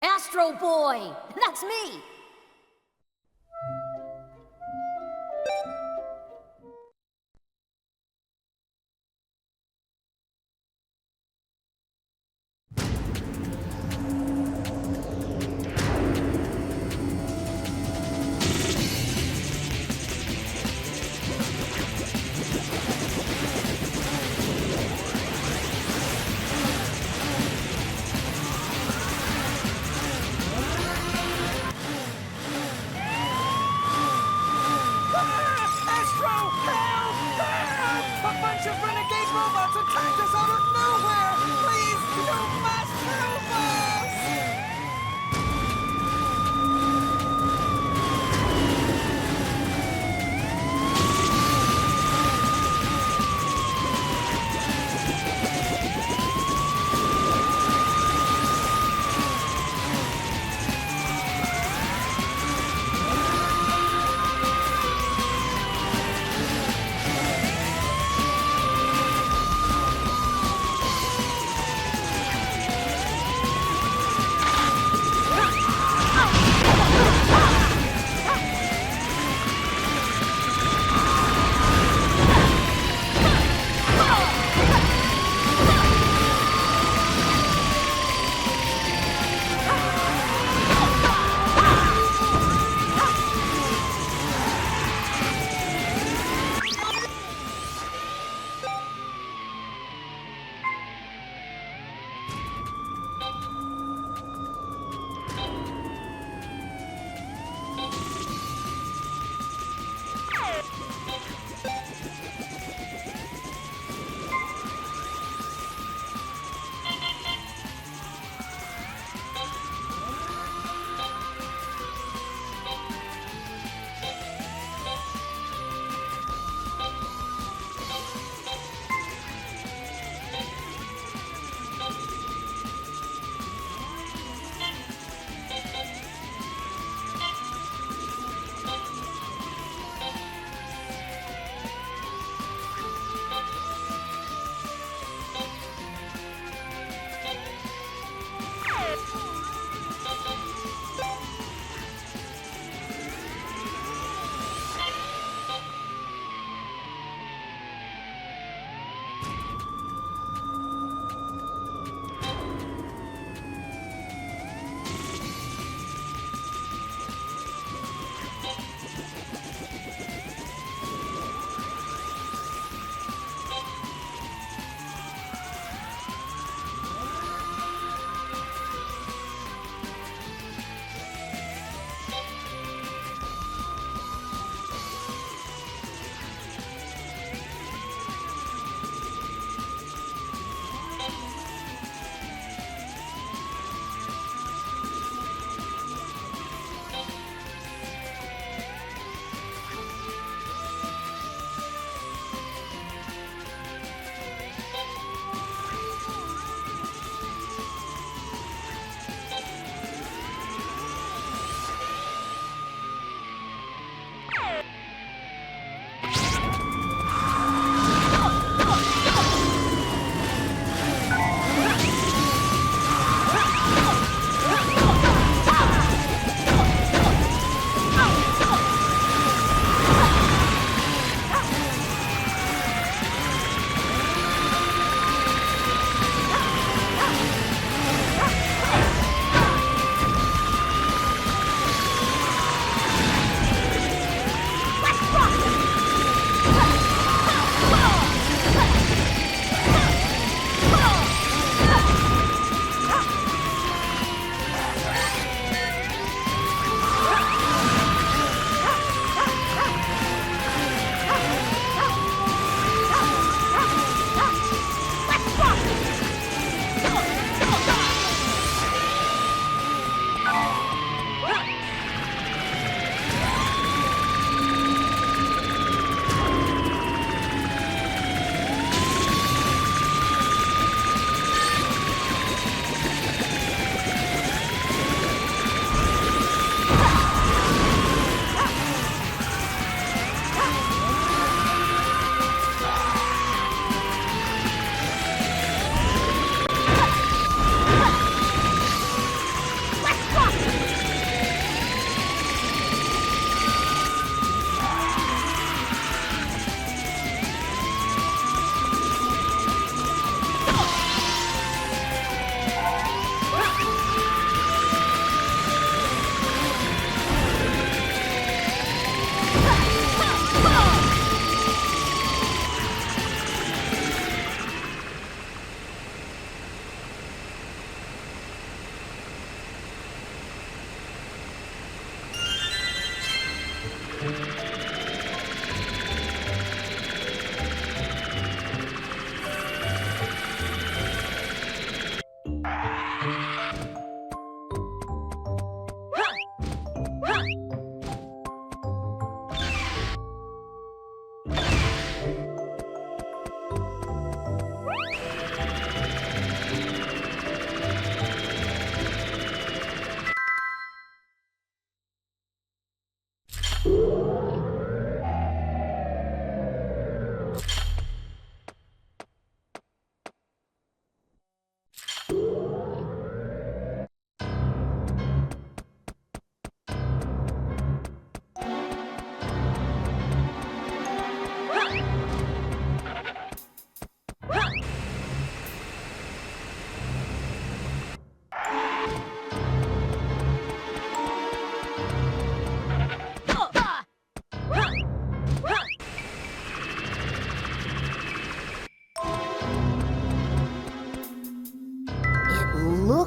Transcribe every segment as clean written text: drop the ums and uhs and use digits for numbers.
Astro Boy! That's me!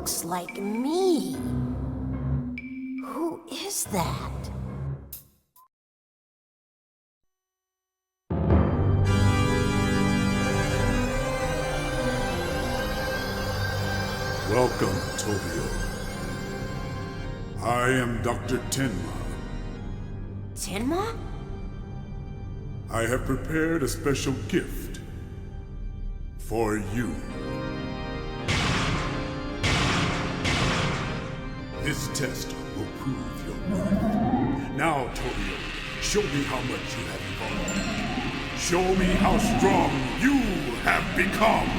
looks like me. Who is that? Welcome, Tobio. I am Dr. Tenma. Tenma? I have prepared a special gift for you. This test will prove your worth. Now, Tobio, show me how much you have evolved. Show me how strong you have become.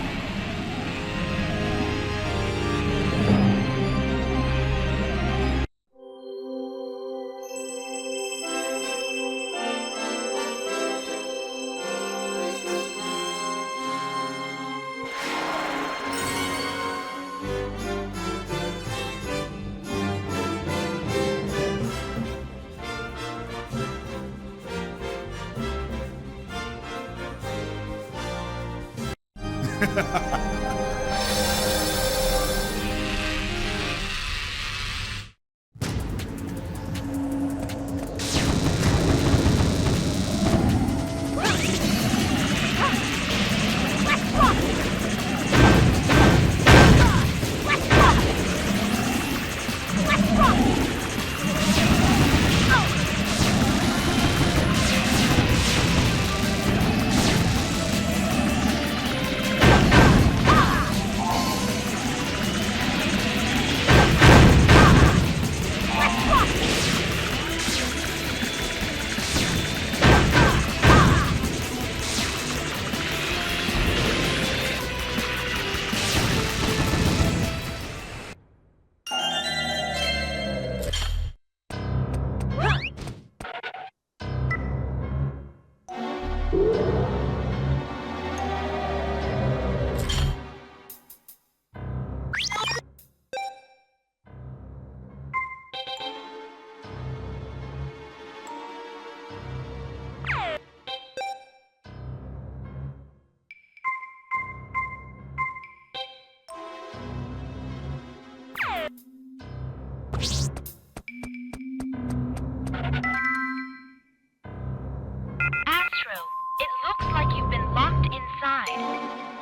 Astro, it looks like you've been locked inside.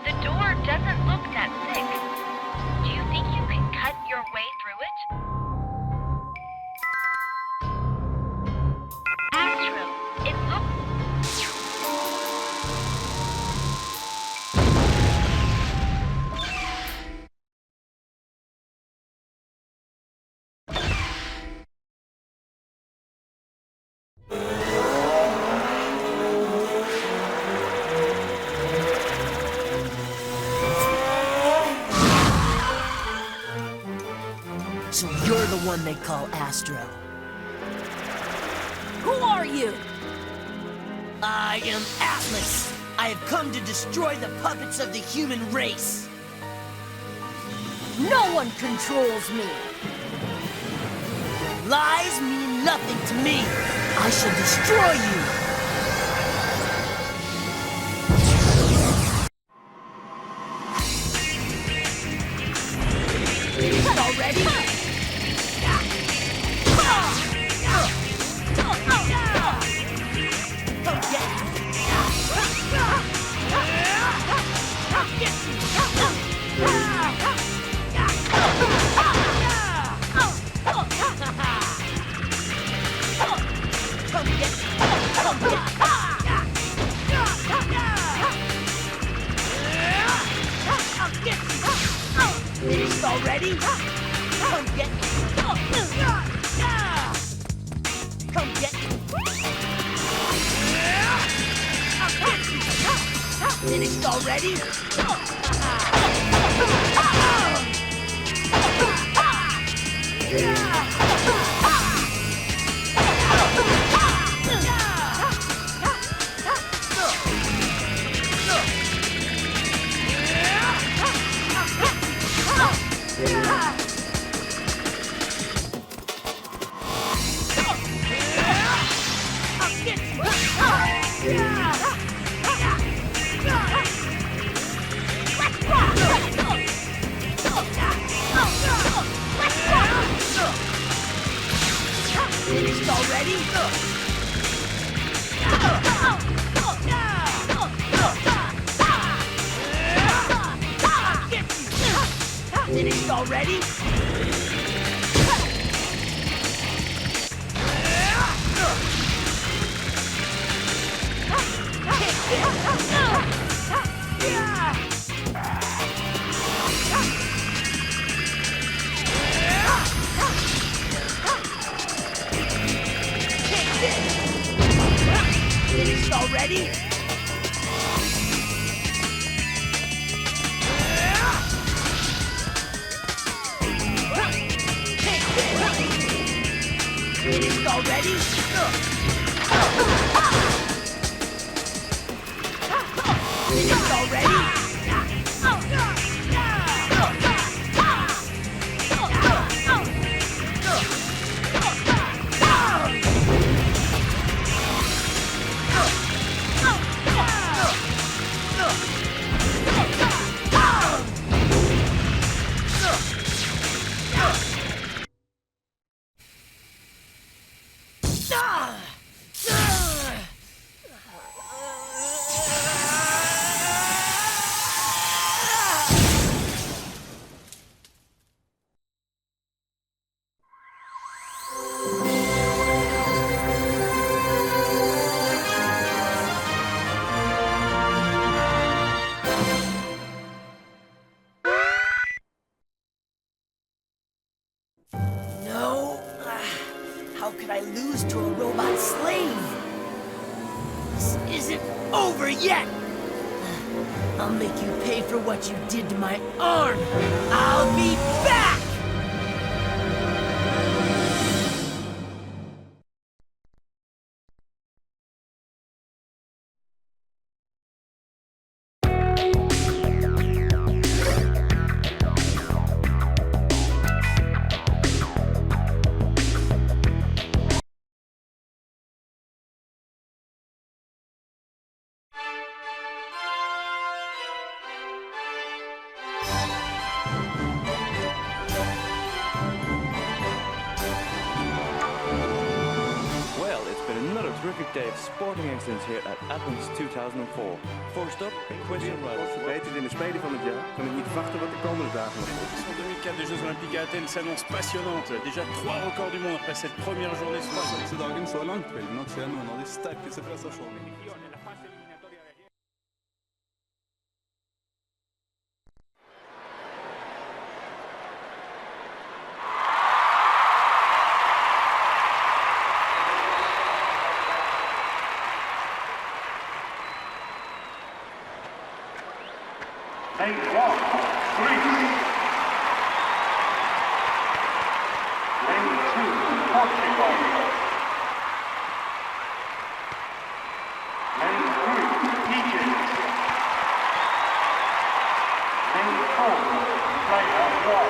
The door doesn't look that thick. Do you think you can cut your way through it? Astro, it looks... So you're the one they call Astro. Who are you? I am Atlas. I have come to destroy the puppets of the human race. No one controls me. Lies mean nothing to me. I shall destroy you. Cut already? Finished already? Come get me. Come get me. Finished already? Finished already? Finished already? Finished already? Finished already? No. How could I lose to a robot slave? This isn't over yet. I'll make you pay for what you did to my arm. I'll be back! Terrific day of sporting excellence here at Athens 2004. First up, equestrian riders. Verbeterd in de Spelen van het jaar. Kan ik niet wachten wat de komende dagen nog wordt. En 2004 des Jeux Olympiques à Athènes s'annonce passionnante. Déjà 3 records du monde après cette première journée. Disse dagen så langt vil nok se noen av de sterkeste prestasjonene. Lane 1, Greece. Lane 2, Portugal. Lane 3, Egypt. Lane 4, Player 1.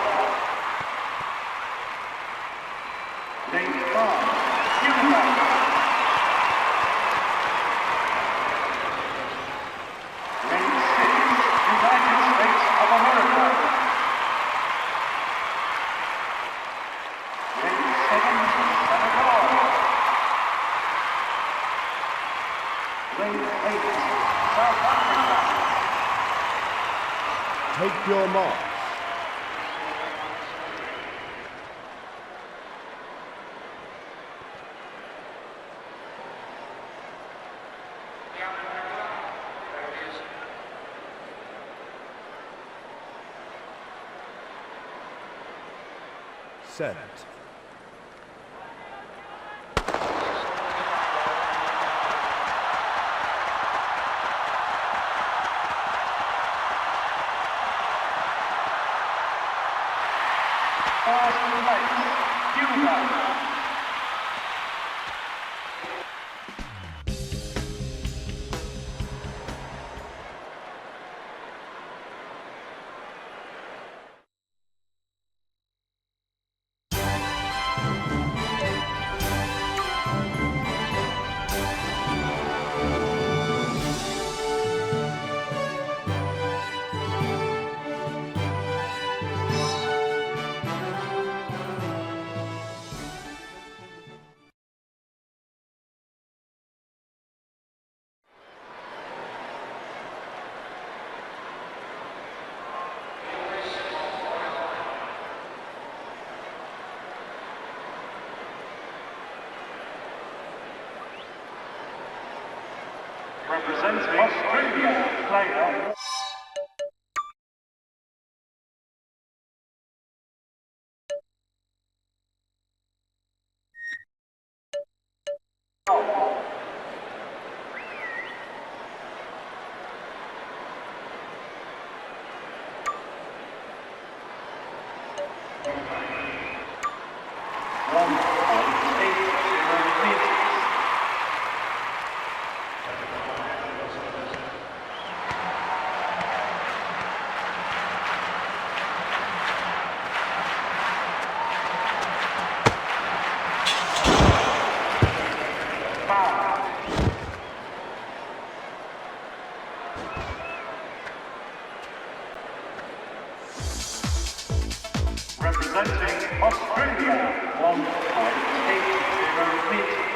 Lane 5, Cuba. United States of America. Lane 7, Senegal. Lane 8, South Africa. Take your mark. Set. First place, Cuba. Representing Australia, player. Representing Australia, 1.80 meters.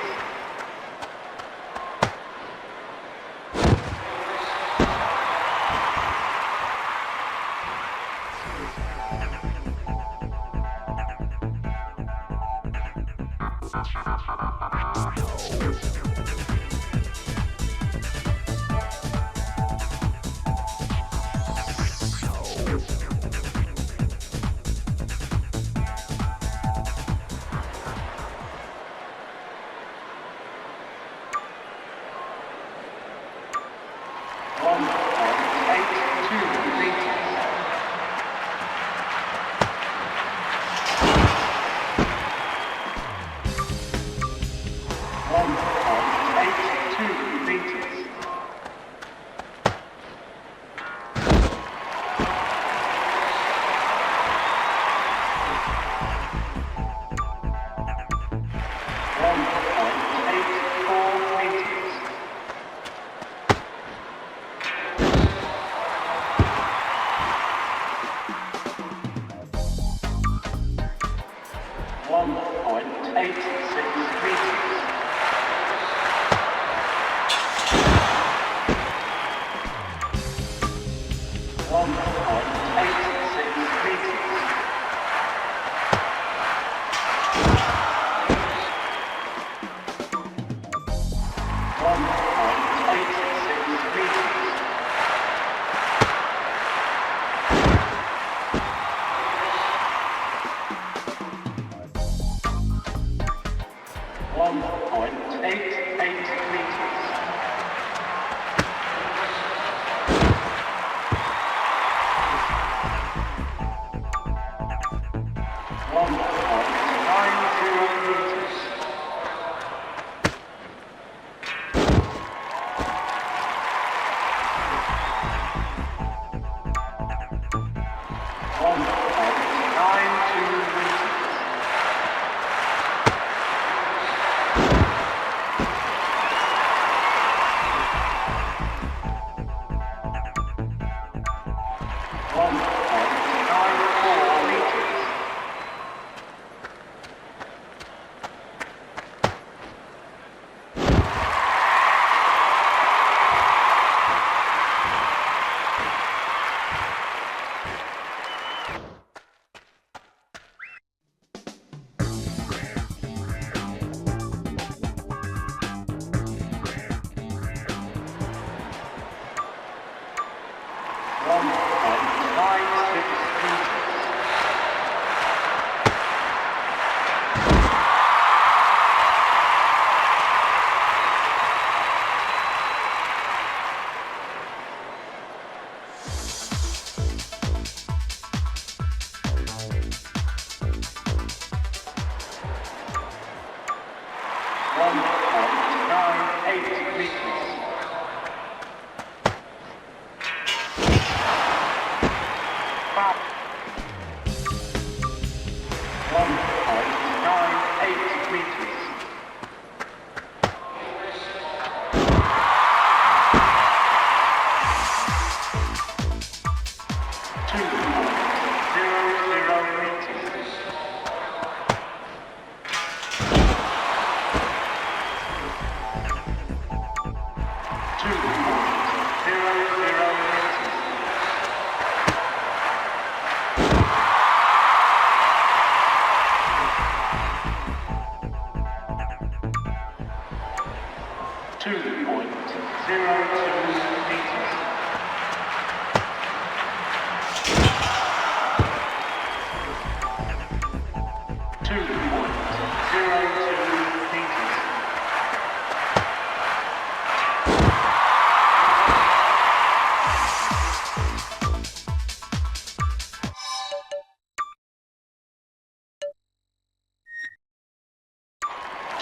.02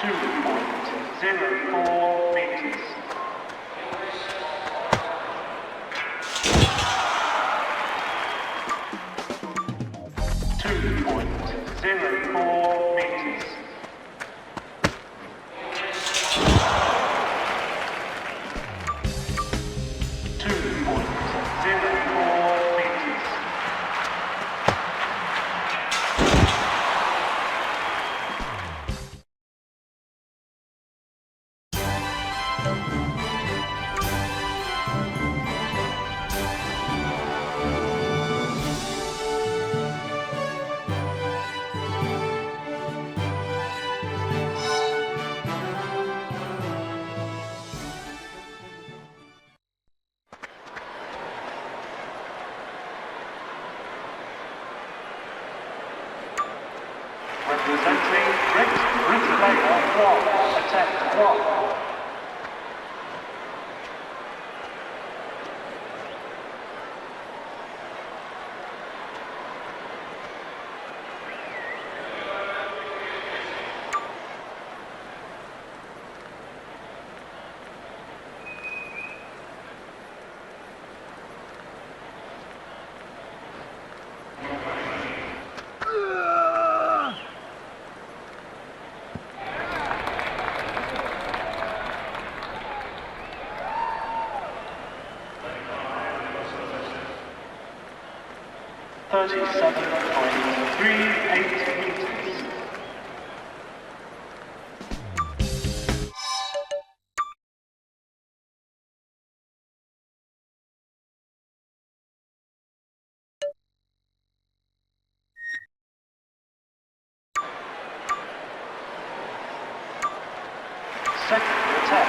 2.04 meters. Representing British player 1, attack 1. .38 meters. Second attack.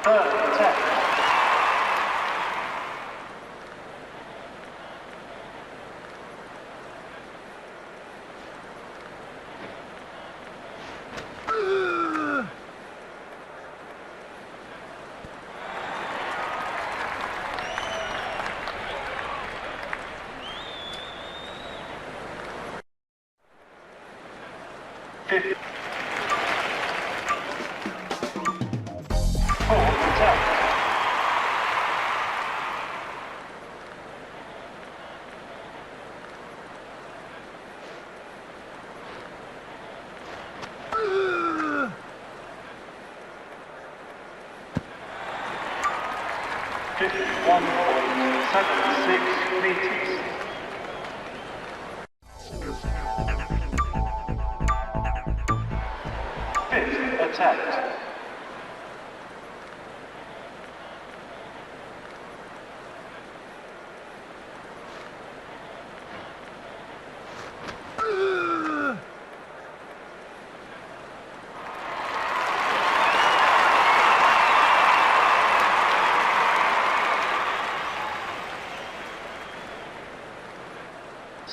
Third attack. Fifth. Fourth attack. .76 meters. Fifth attacked.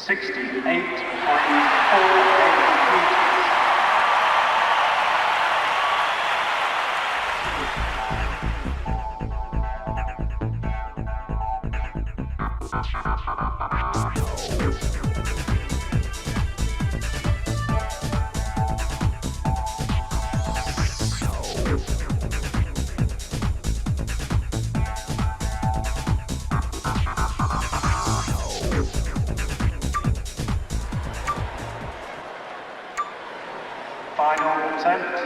.68.48 meters. Final attempt.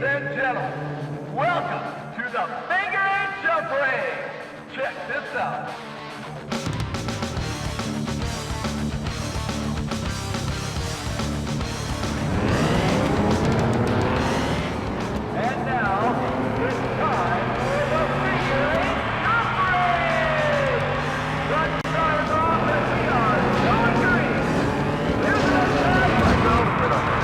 and gentlemen, welcome to the Finger and Jump Range. Check this out. And now, it's time for the Finger and Jump Range. Let's start off and we are going green. Here's the time to go for the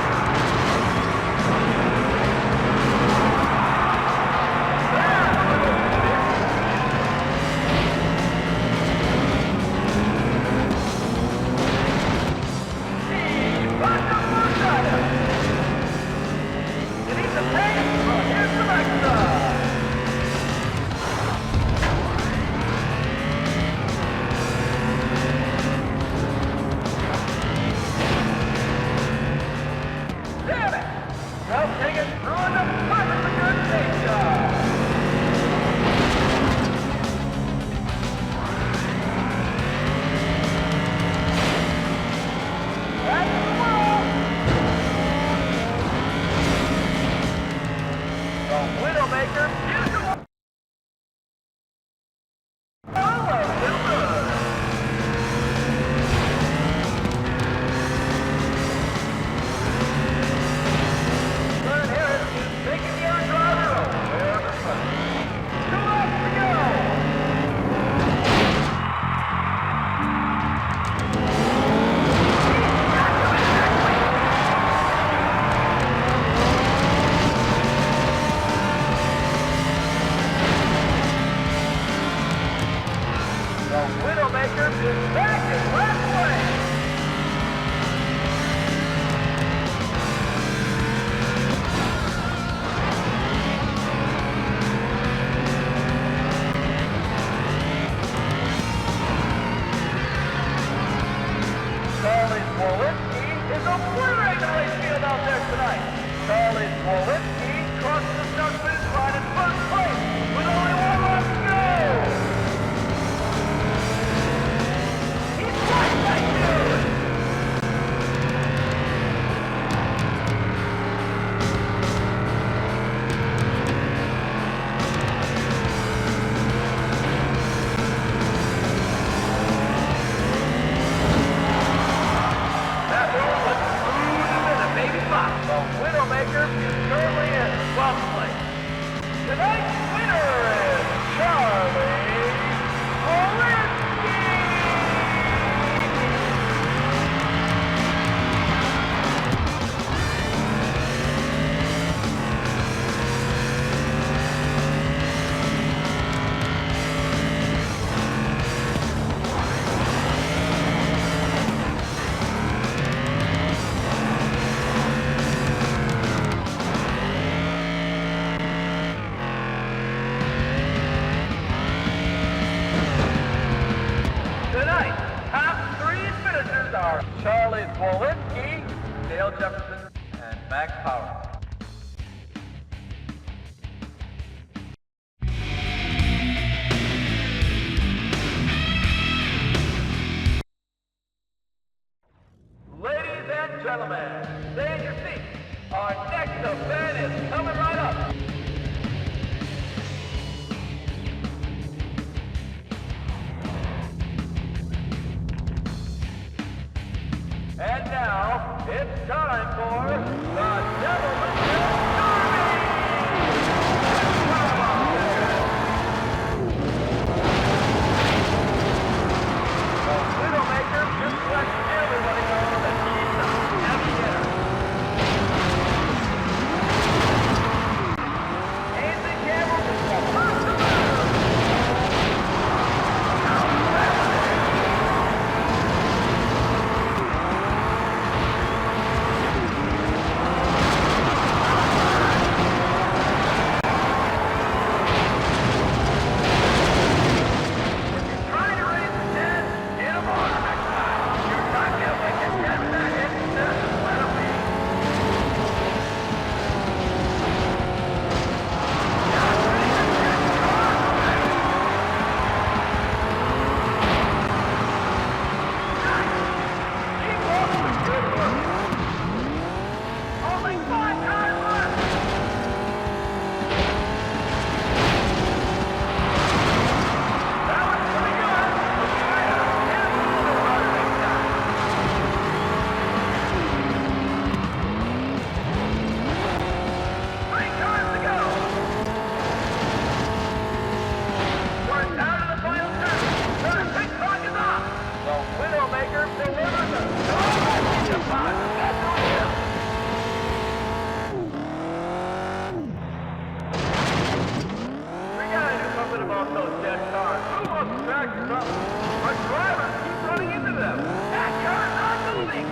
track or something. Our drivers keep running into them. That car's not moving.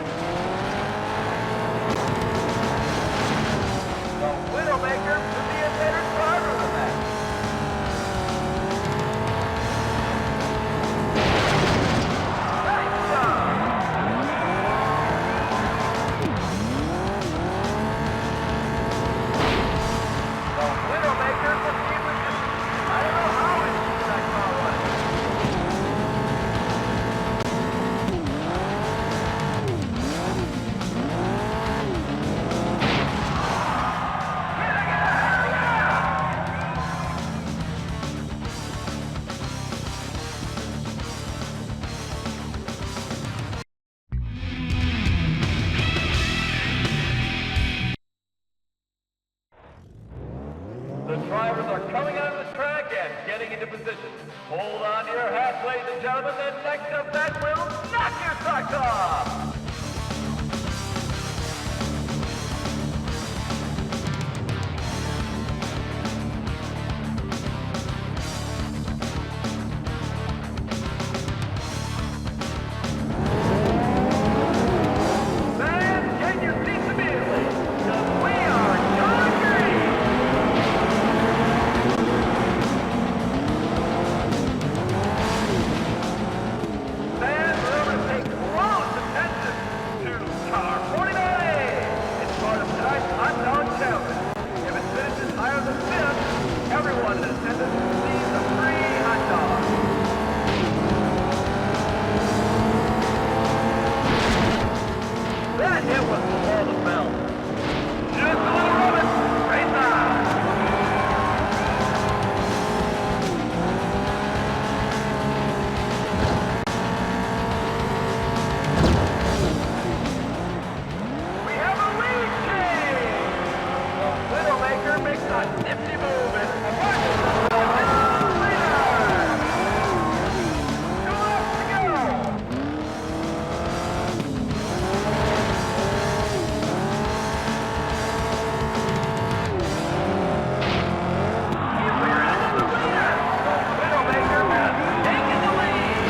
The Widowmaker should be a better driver than that. Nice job. The Widowmaker must be with you. I don't know how it keeps that car running. The drivers are coming out of the track and getting into position. Hold on to your hats, ladies and gentlemen. The next event will knock your socks off. Fans, get your seats immediately, because we are going green. Fans, remember to pay close attention to car 49A. It's part of tonight's hot dog challenge. If it finishes higher than fifth, everyone in attendance receives a free hot dog. That hit was below the belt. Just a little rubber. Race on. We have a lead change. The Widowmaker makes a nifty move and watches the leader. 2 laps to go. He rear-ended the leader. The Widowmaker has taken the lead.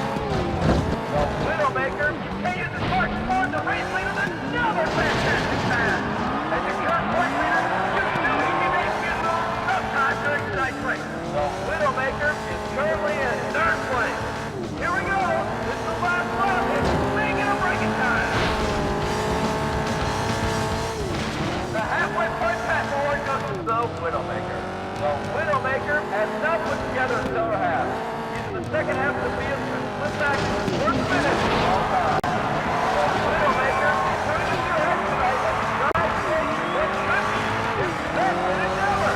The Widowmaker continues to march toward the race leader with another fantastic pass. As the current point leader, you knew he'd be making his move sometime during tonight's race. The Widowmaker is currently in third place. Here we go. This is the last lap. It's making a breaking time. The halfway point pass forward goes to the Widowmaker. The Widowmaker has not put together a stellar half. He's in the second half of the field and split back to the first finish all time. The Widowmaker is turning into a head tonight as he drives in what should be his best finish ever.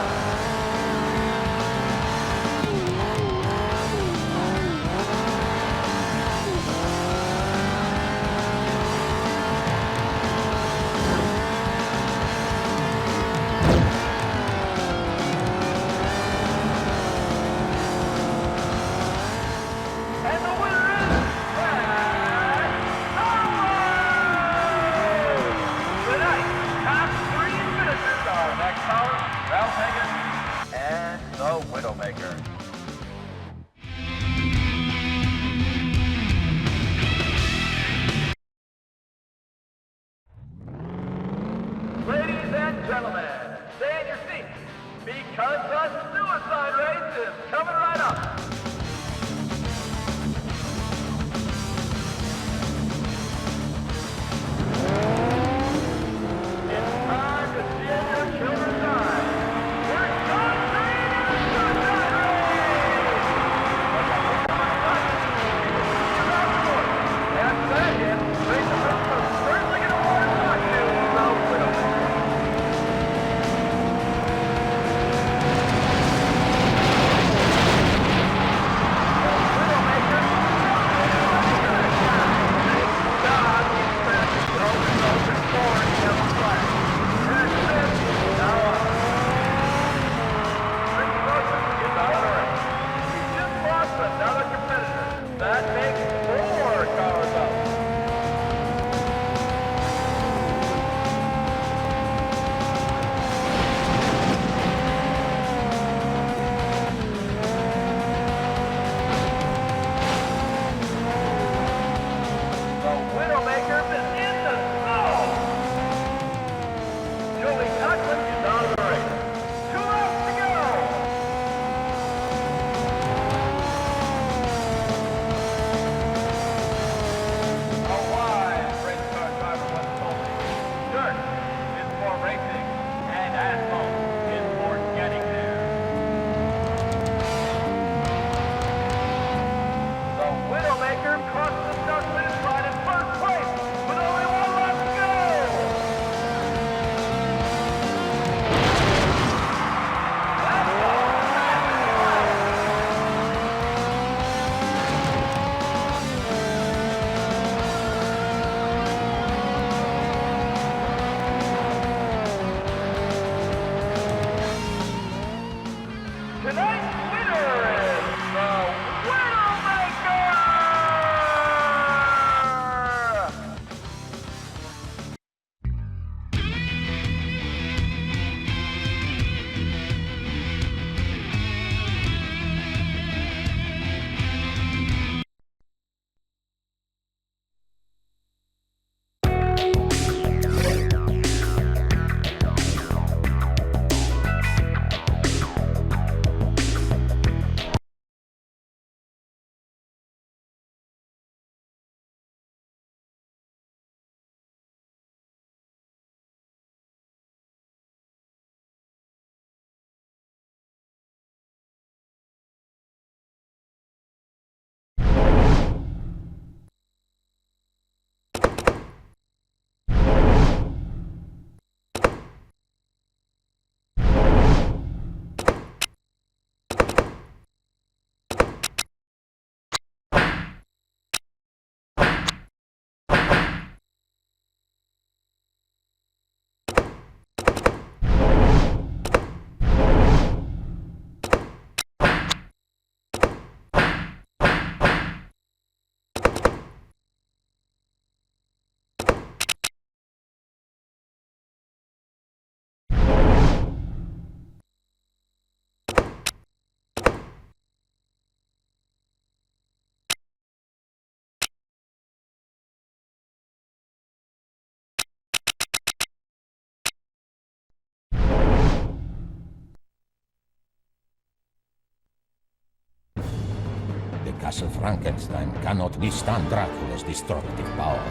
Castle Frankenstein cannot withstand Dracula's destructive power.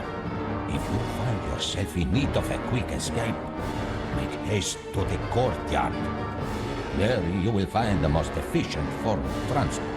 If you find yourself in need of a quick escape, make haste to the courtyard. There you will find the most efficient form of transport.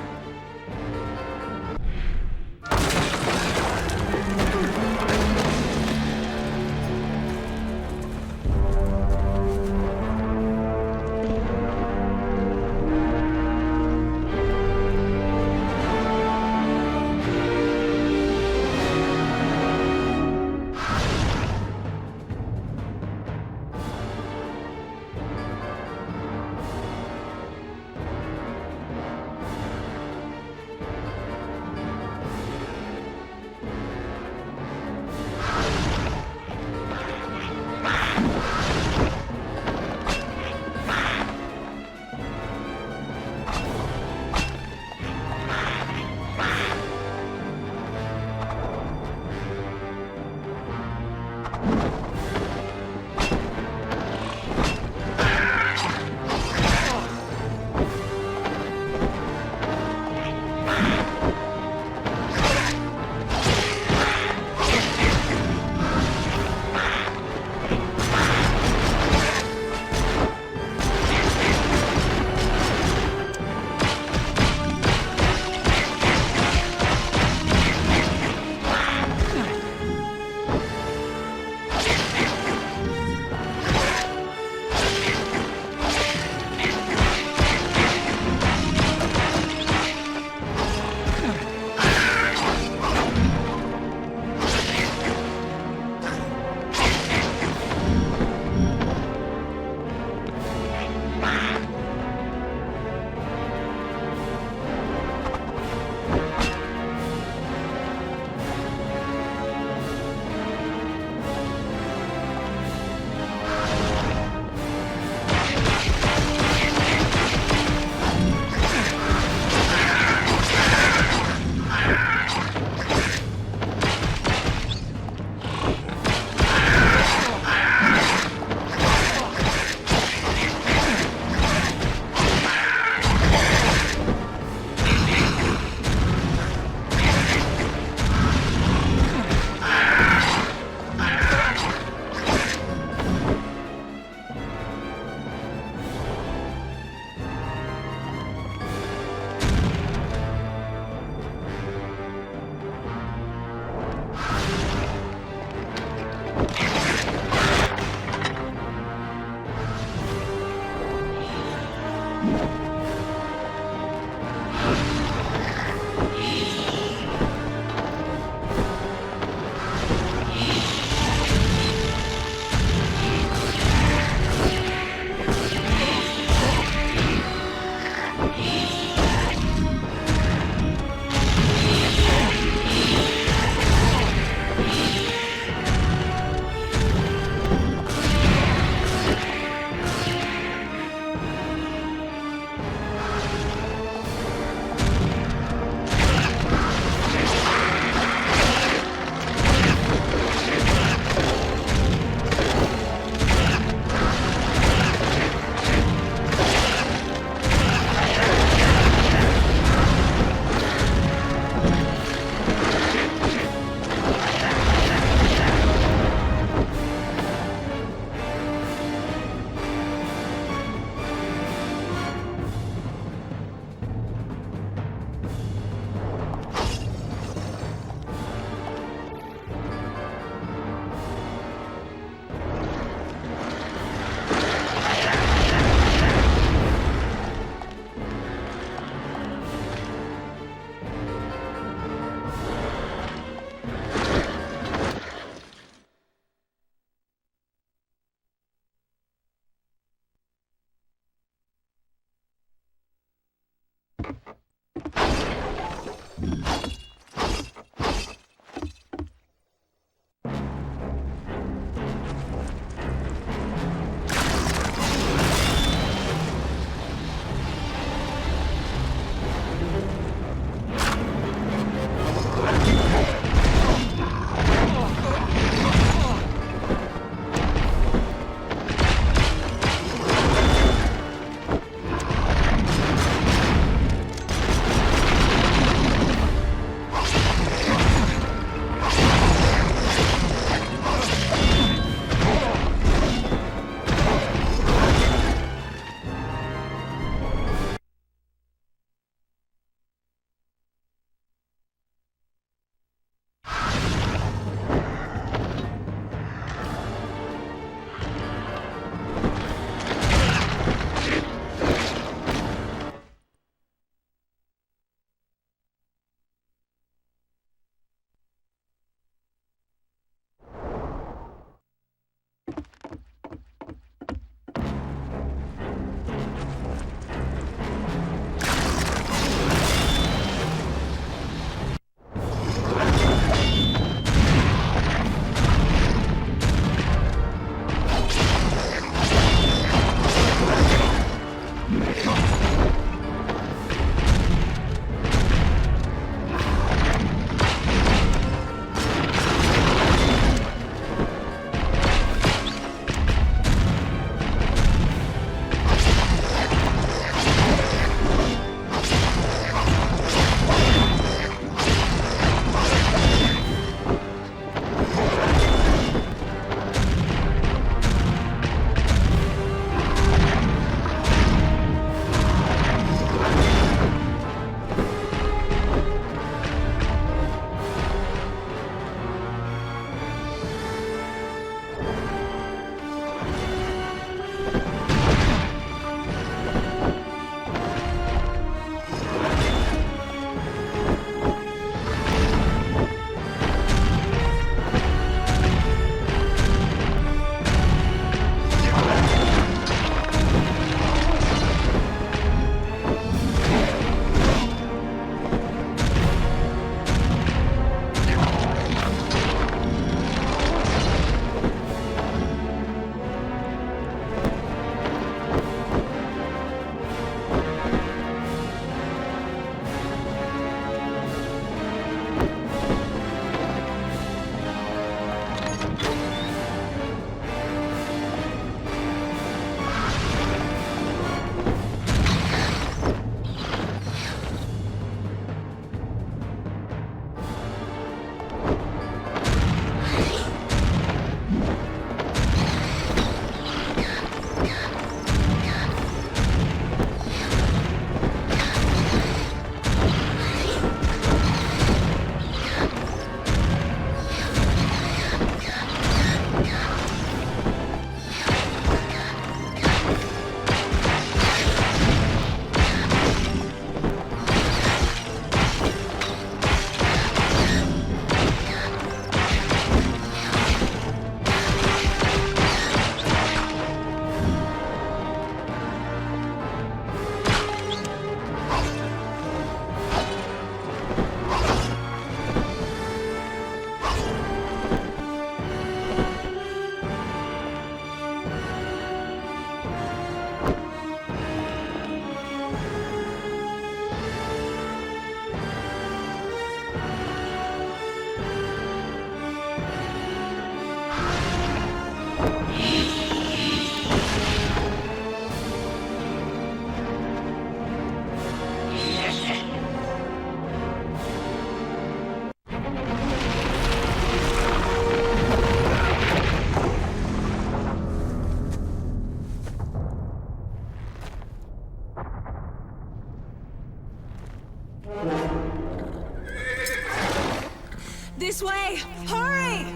This way! Hurry!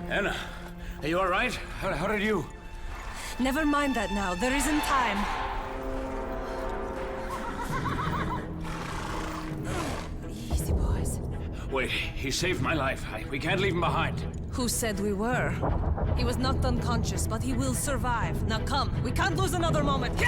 Anna, are you alright? How did you... Never mind that now. There isn't time. Easy, boys. Wait, he saved my life. We can't leave him behind. Who said we were? He was knocked unconscious, but he will survive. Now come, we can't lose another moment.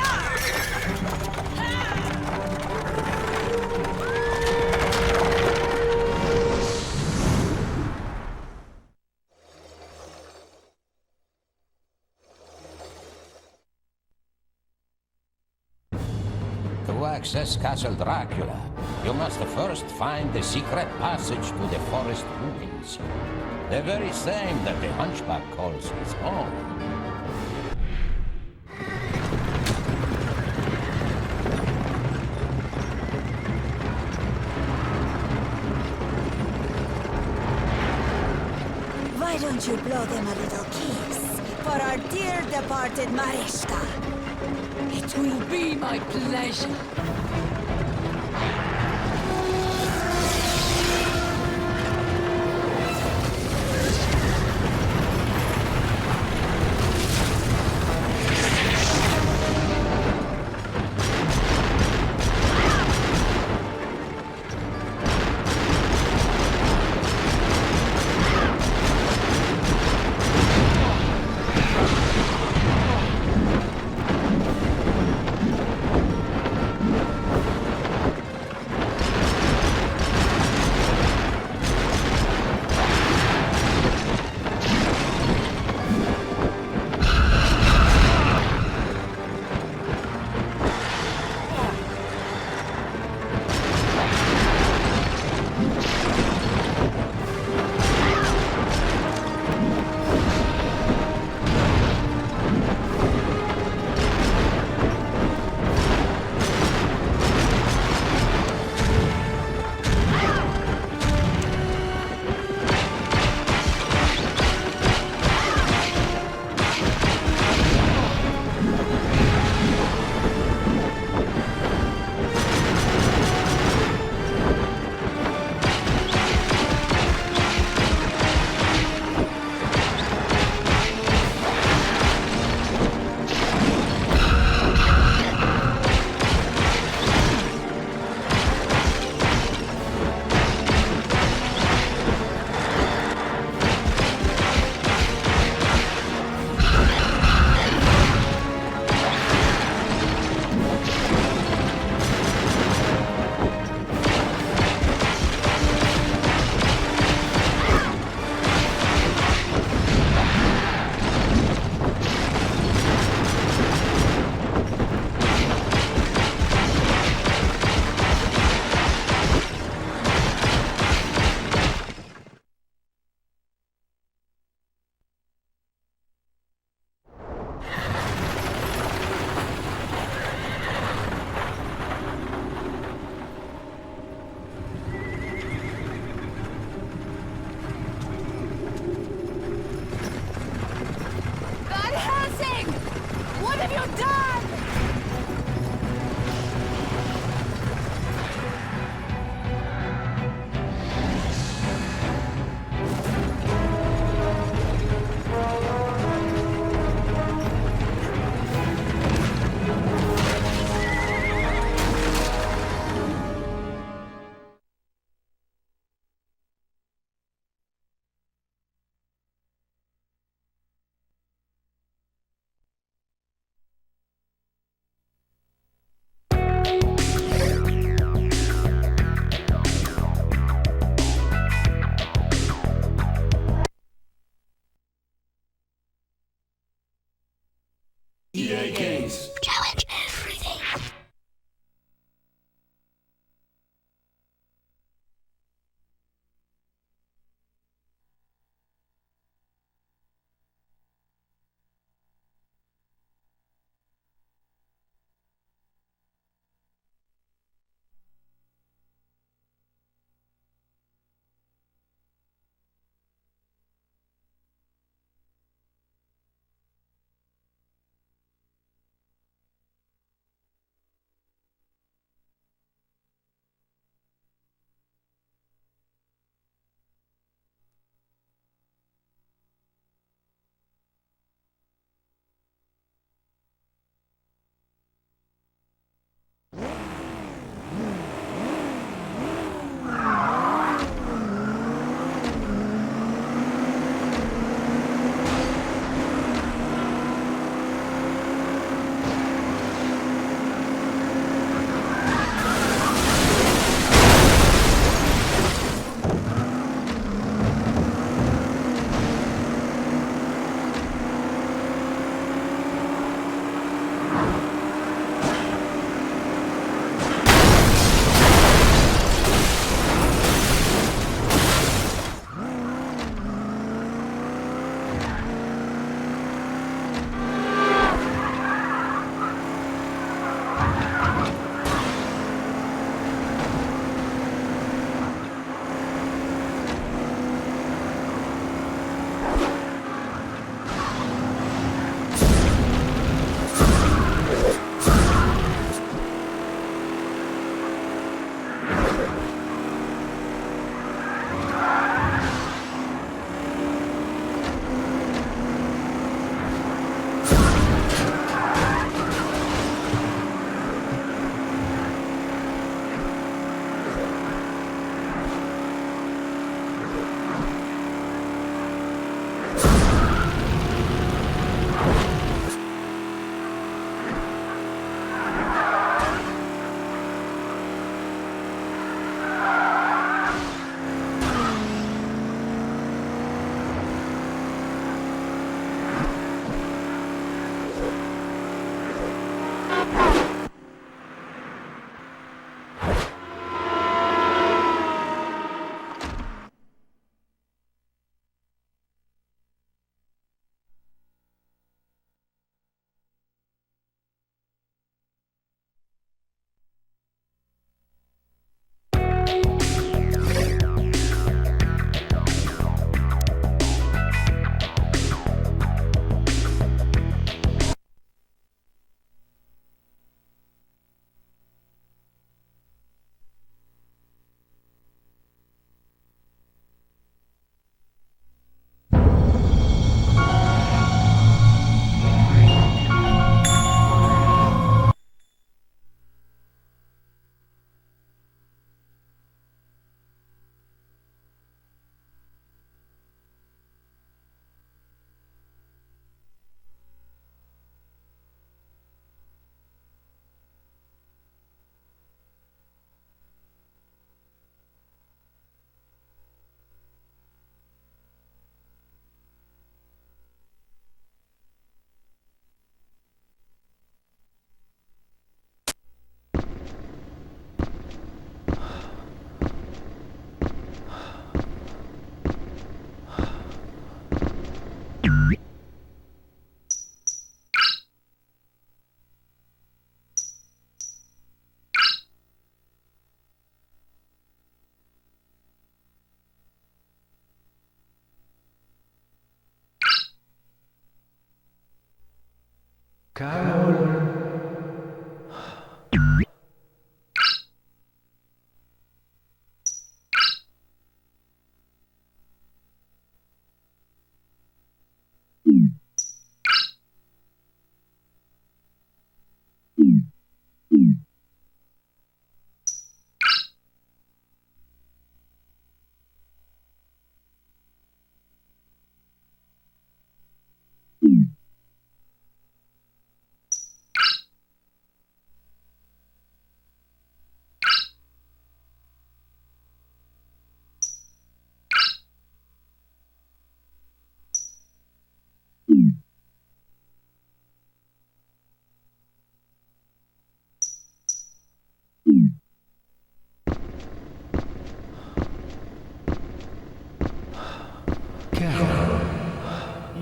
To access Castle Dracula, you must first find the secret passage to the forest ruins. The very same that the Hunchback calls his home. Why don't you blow them a little kiss for our dear departed Mariska? It will be my pleasure.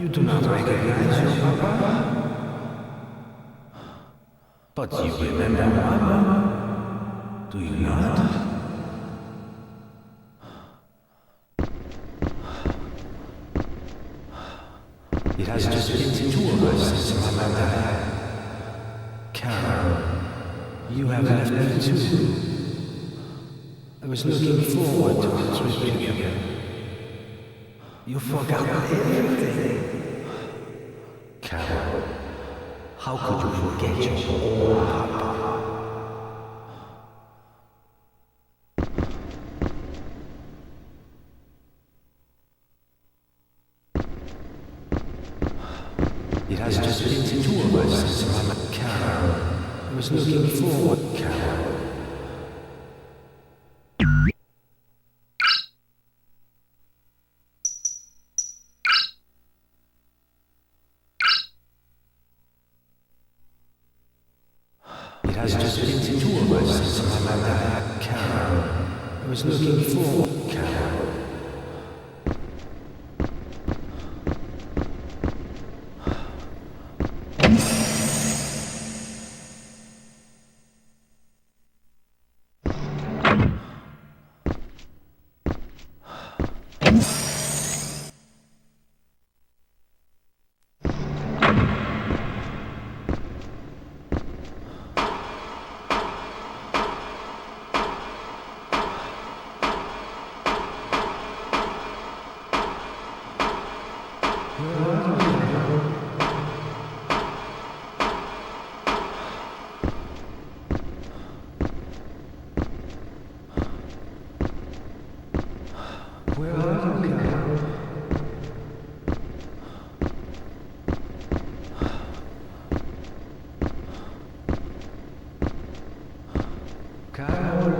You do not recognize your papa? But you remember Mama? Do you not? It has just been 2 of us since Mama died. Carol, you have left me too. I was looking forward to the trip together. You forgot everything. Carol, how could you forget your own papa? It has just been 2 of us since Mama. Carol, I was looking forward. Carol. It has just been 2 of us since Mama died. Carol, I was looking forward. Carol. Where are you, Carol? Carol?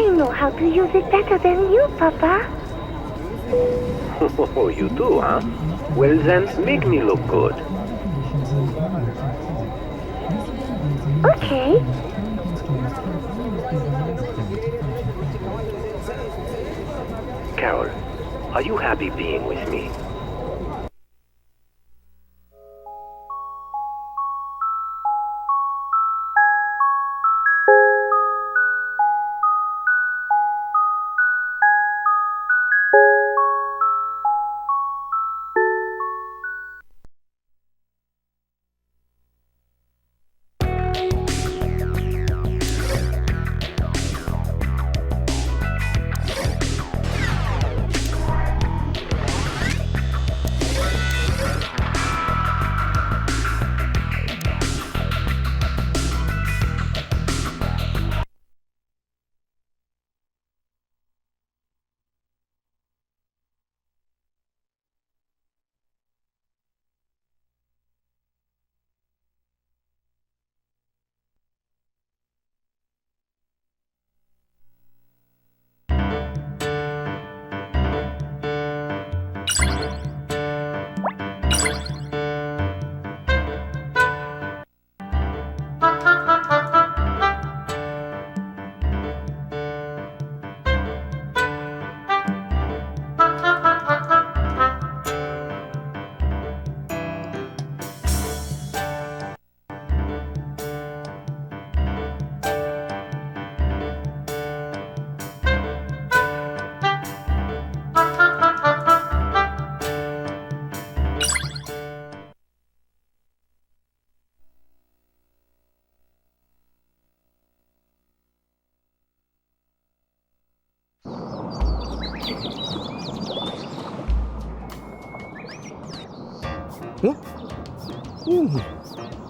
I know how to use it better than you, Papa. Oh, you do, huh? Well then, make me look good. Okay. Carol, are you happy being with me?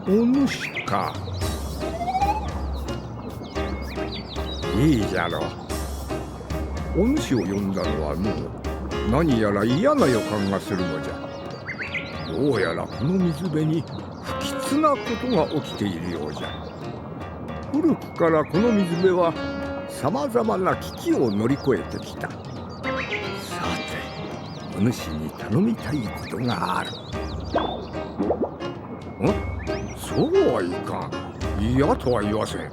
お主か。いいじゃろう。お主を呼んだのはもう何やら嫌な予感がするのじゃ。どうやらこの水辺に不吉なことが起きているようじゃ。古くからこの水辺はさまざまな危機を乗り越えてきた。さて、お主に頼みたいことがある。そうはいかん。嫌とは言わせん。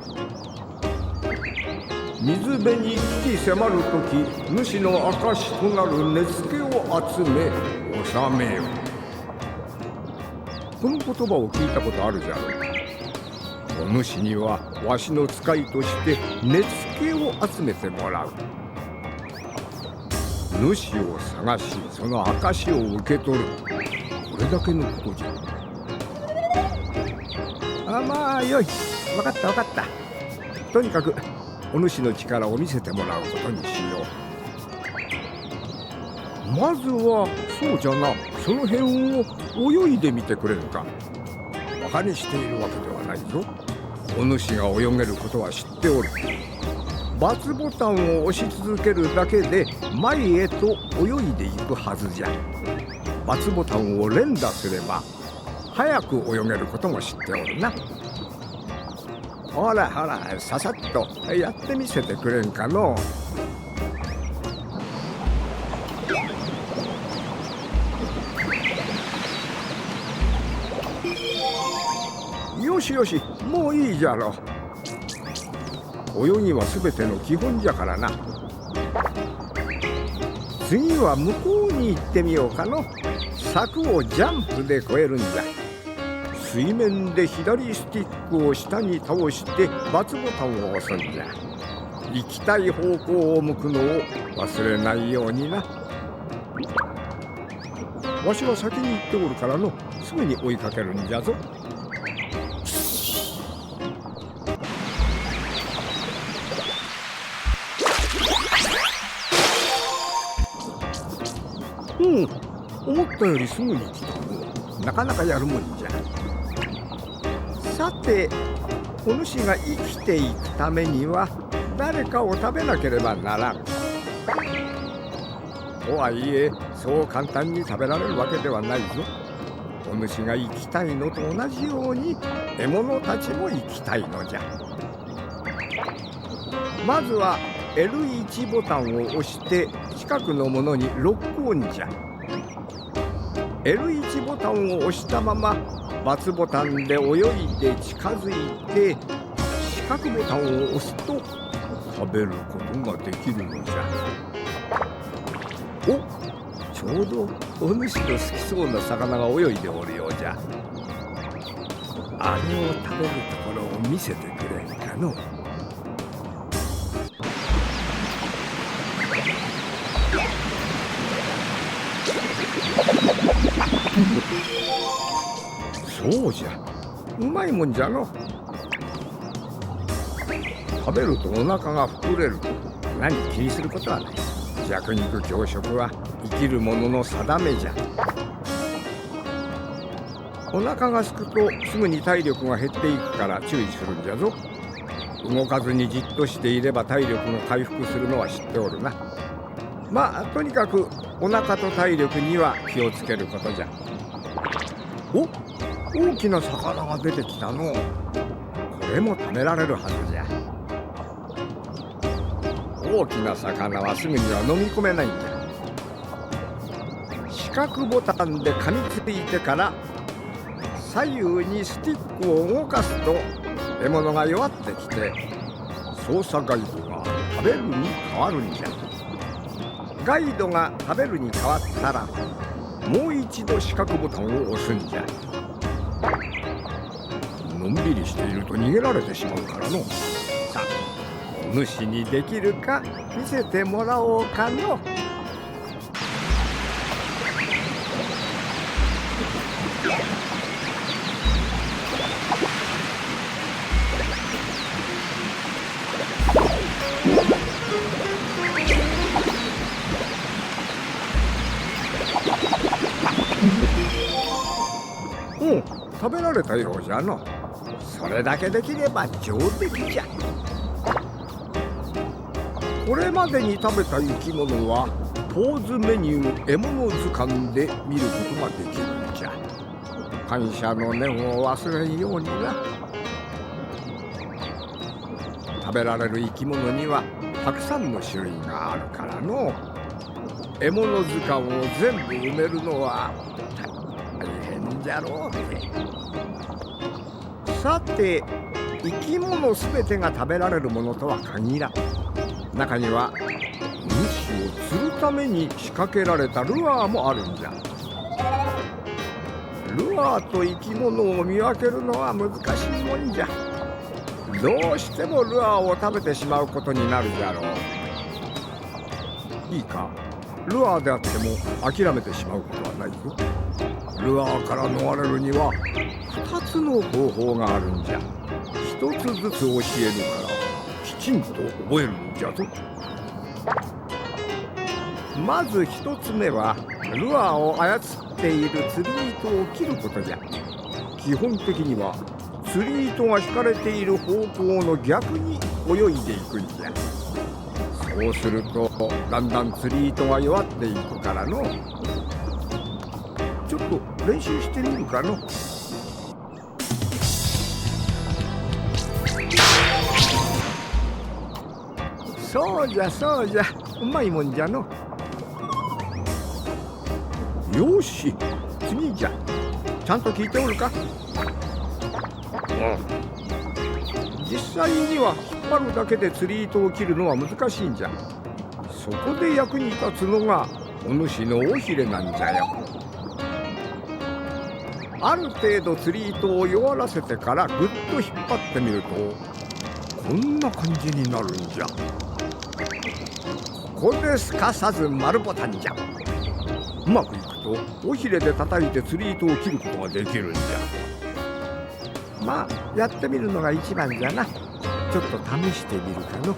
水辺に危機迫るとき、主の証となる根付けを集め収めよ。この言葉を聞いたことあるじゃろう。お主にはわしの使いとして根付けを集めてもらう。主を探し、その証を受け取る。これだけのことじゃ。まあよい。分かった分かった。とにかくお主の力を見せてもらうことにしよう。まずはそうじゃな、その辺を泳いでみてくれぬか。バカにしているわけではないぞ。お主が泳げることは知っておる。×ボタンを押し続けるだけで前へと泳いでいくはずじゃ。×ボタンを連打すれば早く泳げることも知っておるな。ほらほら、ささっとやってみせてくれんかのう。よしよし、もういいじゃろう。泳ぎは全ての基本じゃからな。次は向こうに行ってみようかの。柵をジャンプで越えるんじゃ。水面で左スティックを下に倒して×ボタンを押すんじゃ。行きたい方向を向くのを忘れないようにな。わしは先に行っておるからの、すぐに追いかけるんじゃぞ。思ったよりすぐに来たの。なかなかやるもんじゃ。さて、お主が生きていくためには誰かを食べなければならん。とはいえ、そう簡単に食べられるわけではないぞ。お主が生きたいのと同じように獲物たちも生きたいのじゃ。まずは L1 ボタンを押して近くのものにロックオンじゃ。L1 ボタンを押したまま×ボタンで泳いで近づいて四角ボタンを押すと食べることができるのじゃ。お、ちょうどお主の好きそうな魚が泳いでおるようじゃ。あれを食べるところを見せてくれんかの。そうじゃ、うまいもんじゃの。食べるとお腹が膨れる。何気にすることはない。弱肉強食は生きる者の定めじゃ。お腹がすくとすぐに体力が減っていくから注意するんじゃぞ。動かずにじっとしていれば体力が回復するのは知っておるな。まあとにかくお腹と体力には気をつけることじゃ。お、大きな魚が出てきたの。これも食べられるはずじゃ。大きな魚はすぐには飲み込めないんだ。四角ボタンで噛みついてから左右にスティックを動かすと獲物が弱ってきて操作ガイドが食べるに変わるんじゃ。ガイドが食べるに変わったらもう一度四角ボタンを押すんじゃ。のんびりしていると逃げられてしまうからの。さあ、お主にできるか見せてもらおうかの。食べられたようじゃの。それだけできれば上出来じゃ。これまでに食べた生き物はポーズメニュー獲物図鑑で見ることができるんじゃ。感謝の念を忘れんようにな。食べられる生き物にはたくさんの種類があるからの。獲物図鑑を全部埋めるのは大変じゃろうね。さて、生き物すべてが食べられるものとは限らん。中には虫を釣るために仕掛けられたルアーもあるんじゃ。ルアーと生き物を見分けるのは難しいもんじゃ。どうしてもルアーを食べてしまうことになるじゃろう。いいか、ルアーであっても諦めてしまうことはないぞ。ルアーから逃れるには2つの方法があるんじゃ。1つずつ教えるからきちんと覚えるんじゃぞ。まず1つ目はルアーを操っている釣り糸を切ることじゃ。基本的には釣り糸が引かれている方向の逆に泳いでいくんじゃ。そうするとだんだん釣り糸が弱っていくからの。ちょっと練習してみるかの。そうじゃそうじゃ、うまいもんじゃの。よし、次じゃ。ちゃんと聞いておるか。実際には引っ張るだけで釣り糸を切るのは難しいんじゃ。そこで役に立つのがお主の尾ひれなんじゃよ。ある程度釣り糸を弱らせてからぐっと引っ張ってみるとこんな感じになるんじゃ。ここですかさず丸ボタンじゃ。うまくいくと尾ひれで叩いて釣り糸を切ることができるんじゃ。まあやってみるのが一番じゃな。ちょっと試してみるかの。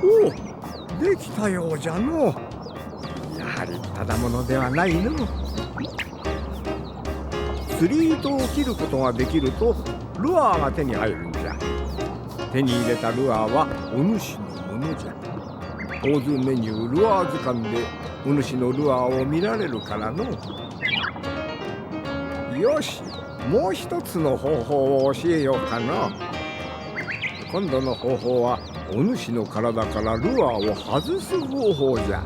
おお、できたようじゃの。やはりただものではないの。釣り糸を切ることができるとルアーが手に入るんじゃ。手に入れたルアーはお主のものじゃ。交通メニュールアー図鑑でお主のルアーを見られるからの。よし、もう一つの方法を教えようかな。今度の方法はお主の体からルアーを外す方法じゃ。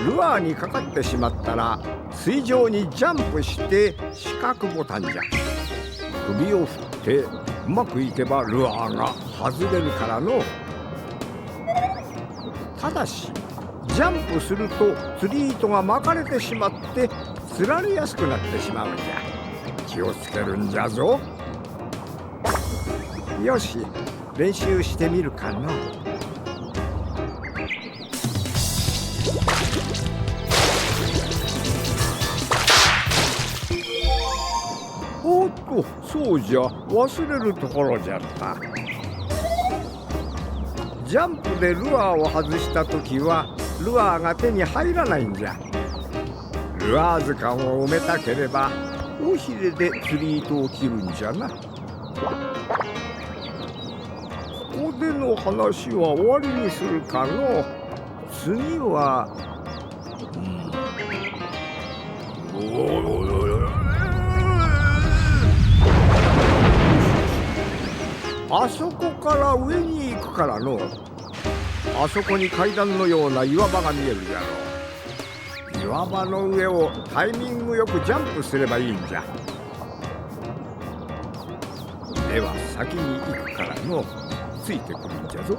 ルアーにかかってしまったら水上にジャンプして四角ボタンじゃ。首を振ってうまくいけばルアーが外れるからの。ただしジャンプすると釣り糸が巻かれてしまって釣られやすくなってしまうんじゃ。気をつけるんじゃぞ。よし、練習してみるかな。おっと、そうじゃ、忘れるところじゃった。ジャンプでルアーを外したときはルアーが手に入らないんじゃ。ルアー図鑑を埋めたければ尾ひれで釣り糸を切るんじゃな。ここでの話は終わりにするかの。次はあそこから上に行くからの。あそこに階段のような岩場が見えるじゃろう。岩場の上をタイミングよくジャンプすればいいんじゃ。では先に行くからの。ついてくるんじゃぞ。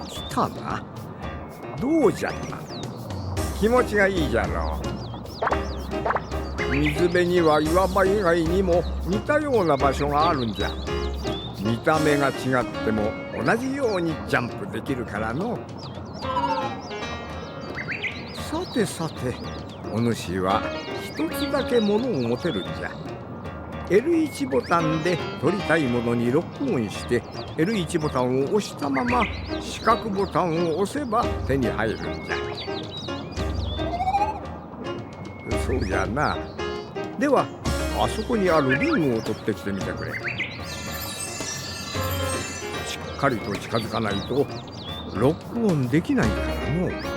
来たな。どうじゃった。気持ちがいいじゃろう。水辺には岩場以外にも似たような場所があるんじゃ。見た目が違っても同じようにジャンプできるからの。さてさて、お主は一つだけ物を持てるんじゃ。L1 ボタンで取りたいものにロックオンして L1 ボタンを押したまま四角ボタンを押せば手に入るんじゃ。そうじゃな。ではあそこにあるリングを取ってきてみてくれ。しっかりと近づかないとロックオンできないからの。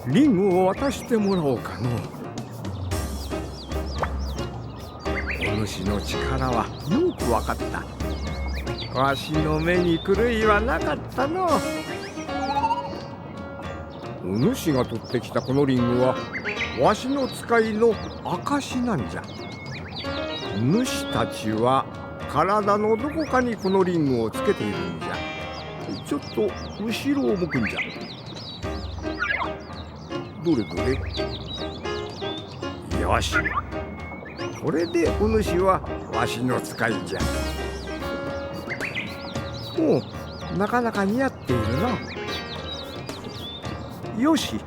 リングを渡してもらおうかの。お主の力はよく分かった。わしの目に狂いはなかったの。お主が取ってきたこのリングはわしの使いの証なんじゃ。主たちは体のどこかにこのリングをつけているんじゃ。ちょっと後ろを向くんじゃ。どれどれ。よし、これでお主はわしの使いじゃ。おう、なかなか似合っているな。よし、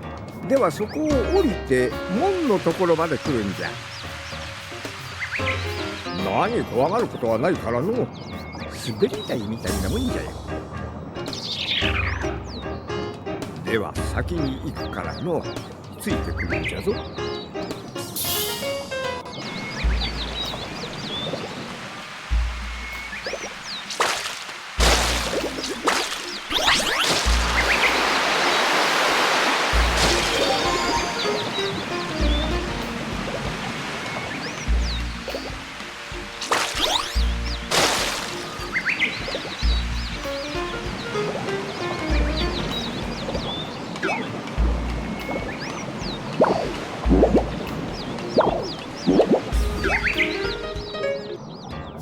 ではそこを降りて門のところまで来るんじゃ。何怖がることはないからの。滑り台みたいなもんじゃよ。では先に行くからの。ついてくるんじゃぞ。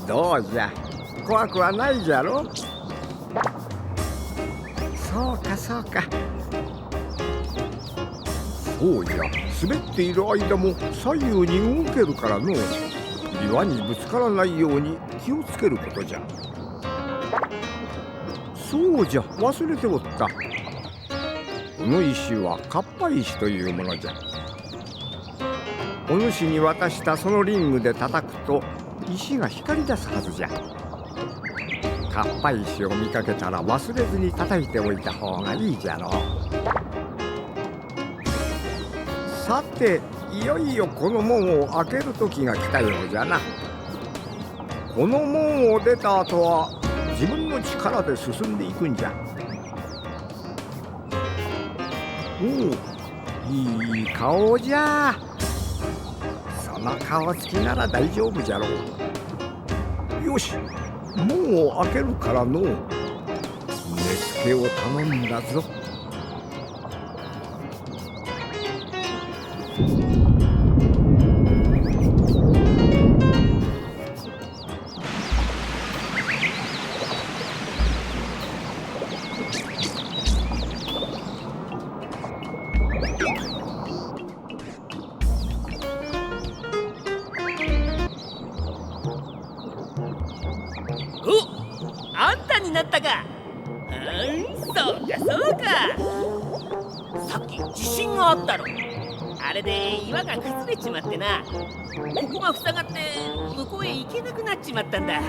どうじゃ、怖くはないじゃろ。そうかそうか。そうじゃ、滑っている間も左右に動けるからの。岩にぶつからないように気をつけることじゃ。そうじゃ、忘れておった。この石はカッパ石というものじゃ。お主に渡したそのリングで叩くと石が光り出すはずじゃ。カッパ石を見かけたら忘れずに叩いておいた方がいいじゃろう。さて、いよいよこの門を開ける時が来たようじゃな。この門を出た後は自分の力で進んでいくんじゃ。おお、いい顔じゃ。その顔つきなら大丈夫じゃろう。よし、門を開けるからの。目付けを頼んだぞ。あんたになったか。そうかそうか。さっき地震があったろ。あれで岩が崩れちまってな。ここが塞がって向こうへ行けなくなっちまったんだ。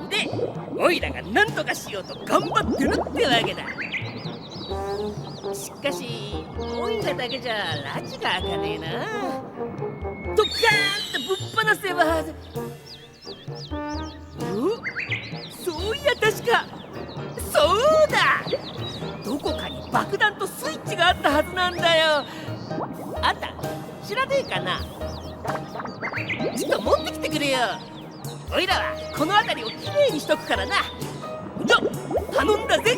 で、オイラが何とかしようと頑張ってるってわけだ。しかしオイラだけじゃ拉致が開かねえな。ドッカーンとぶっ放せば。そういや確かそうだ、どこかに爆弾とスイッチがあったはずなんだよ。あんた知らねえかな。ちょっと持ってきてくれよ。おいらはこの辺りをきれいにしとくからな。じゃ頼んだぜ。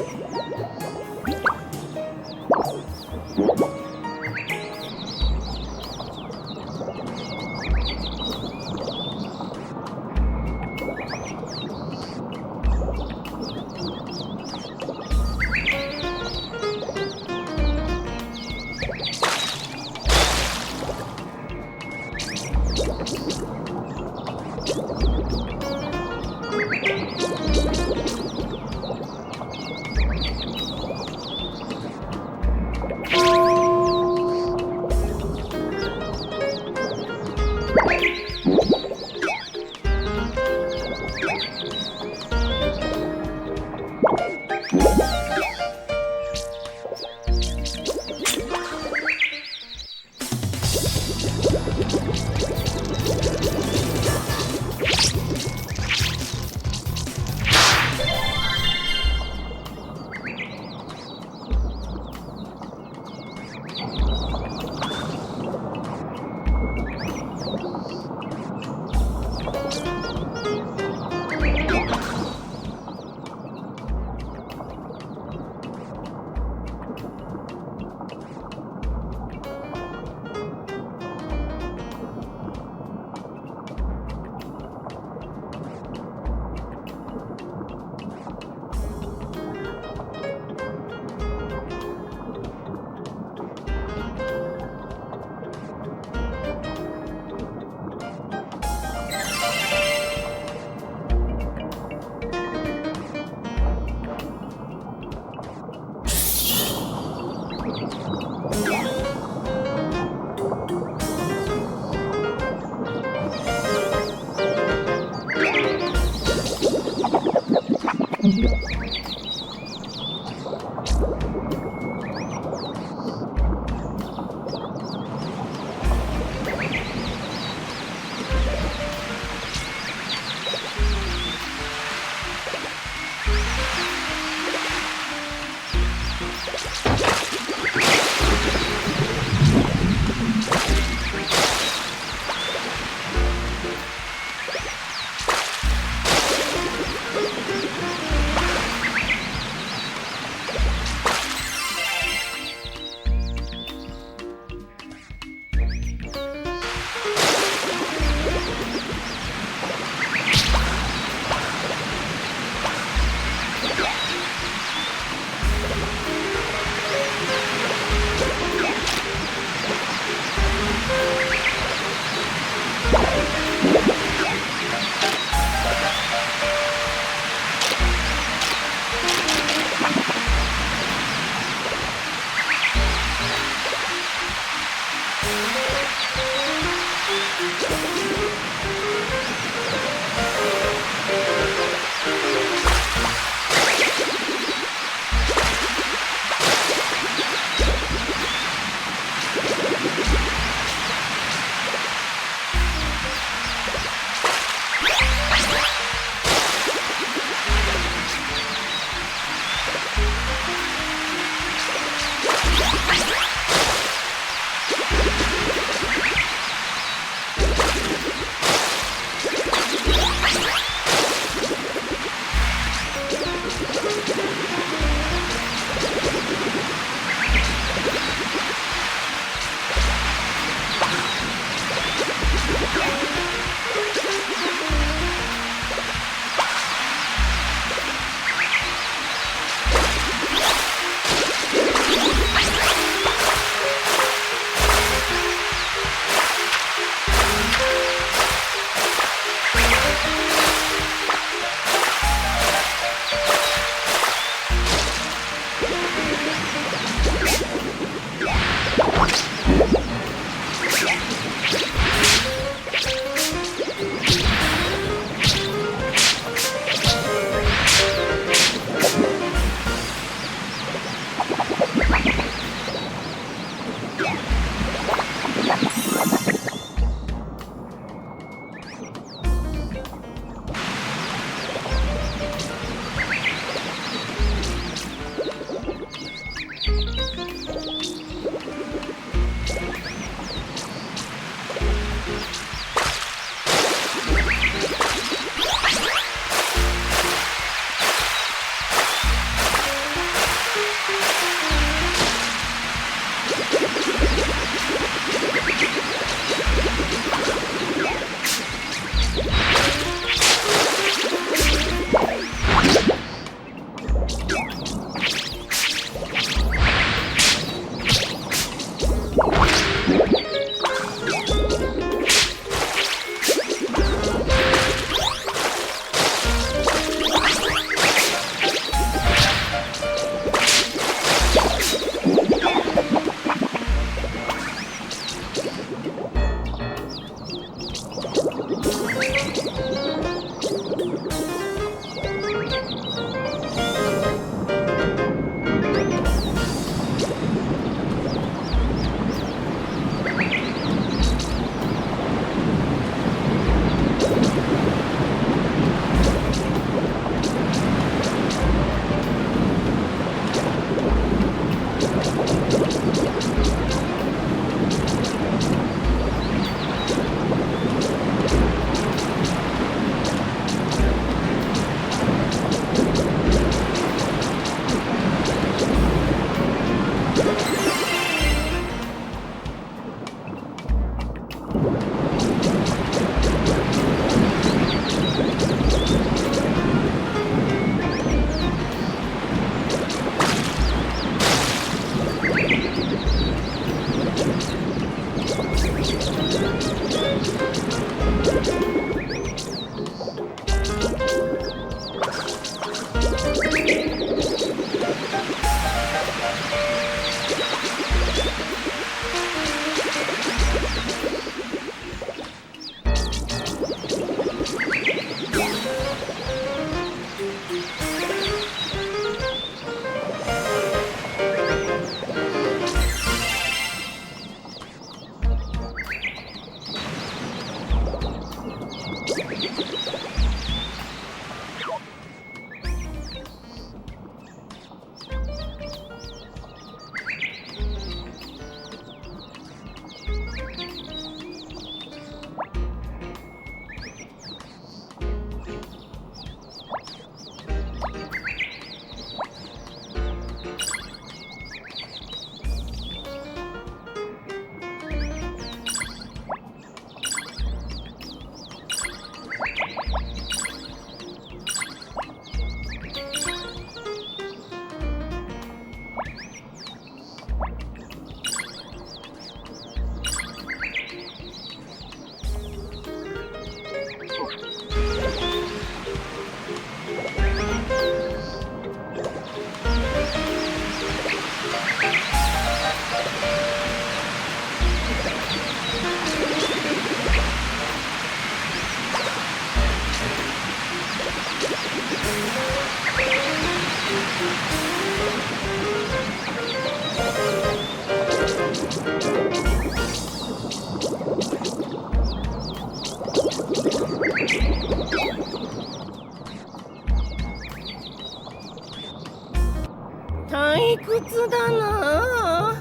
雑だな。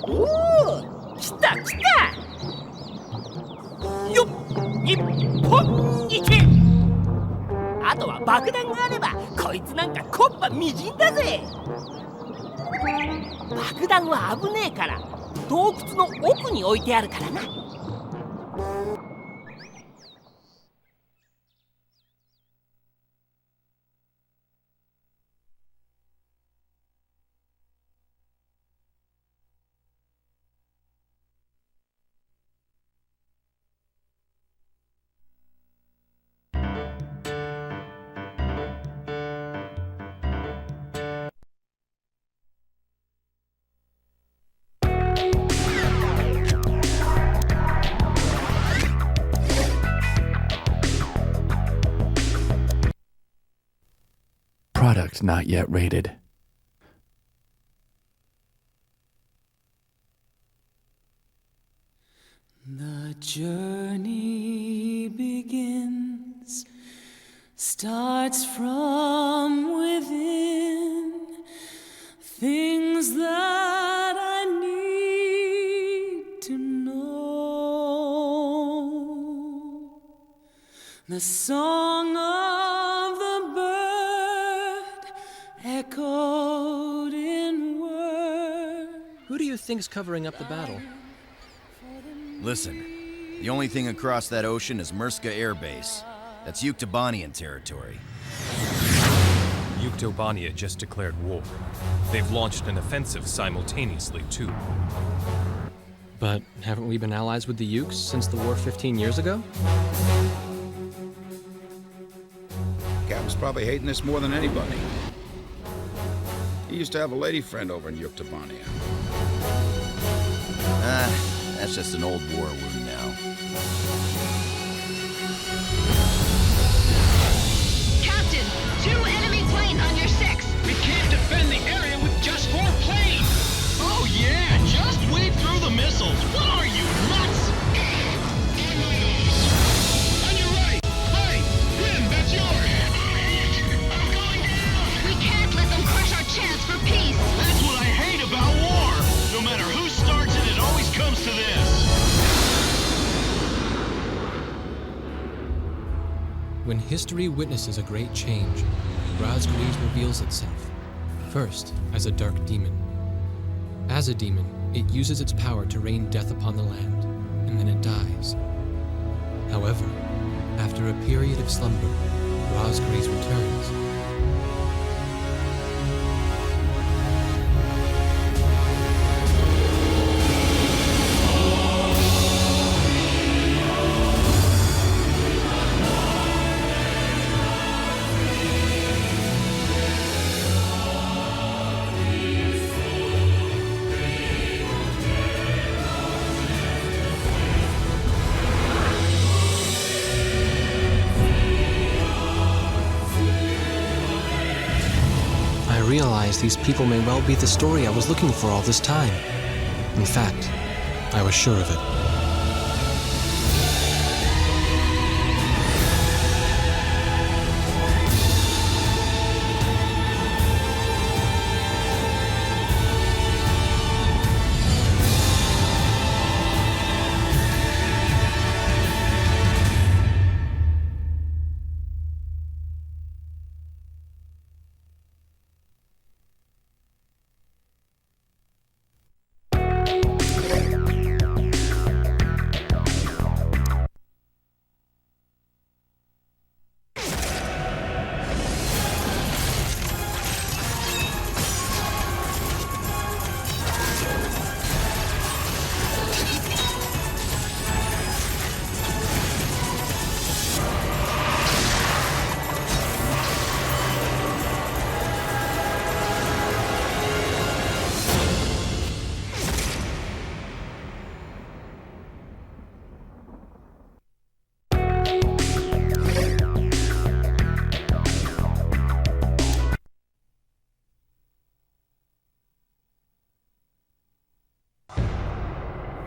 おお、来た来た。よっ、日本一。あとは爆弾があればこいつなんかコッパみじんだぜ。爆弾は危ねえから洞窟の奥に置いてあるからな。Product not yet rated. The journey begins, starts from within. Things that I need to know. The song of the bird echoed in words. Who do you think's covering up the battle? Listen, the only thing across that ocean is Murska Air Base. That's Yuktobanian territory. Yuktobania just declared war. They've launched an offensive simultaneously, too. But haven't we been allies with the Yuks since the war 15 years ago? Captain's probably hating this more than anybody. He used to have a lady friend over in Yuktobania. That's just an old war wound now. Captain, 2 enemy planes on your 6. We can't defend the area with just 4 planes! Oh yeah, just wade through the missiles. What are you, nuts? On your right! Hey! Grim, that's yours! I'm going down! We can't let them crush our chance for peace! That's what I hate about war! No matter who starts it, it always comes to this! When history witnesses a great change, Razgriz reveals itself, first as a dark demon. As a demon, it uses its power to rain death upon the land, and then it dies. However, after a period of slumber, Razgriz returns. I realized these people may well be the story I was looking for all this time. In fact, I was sure of it.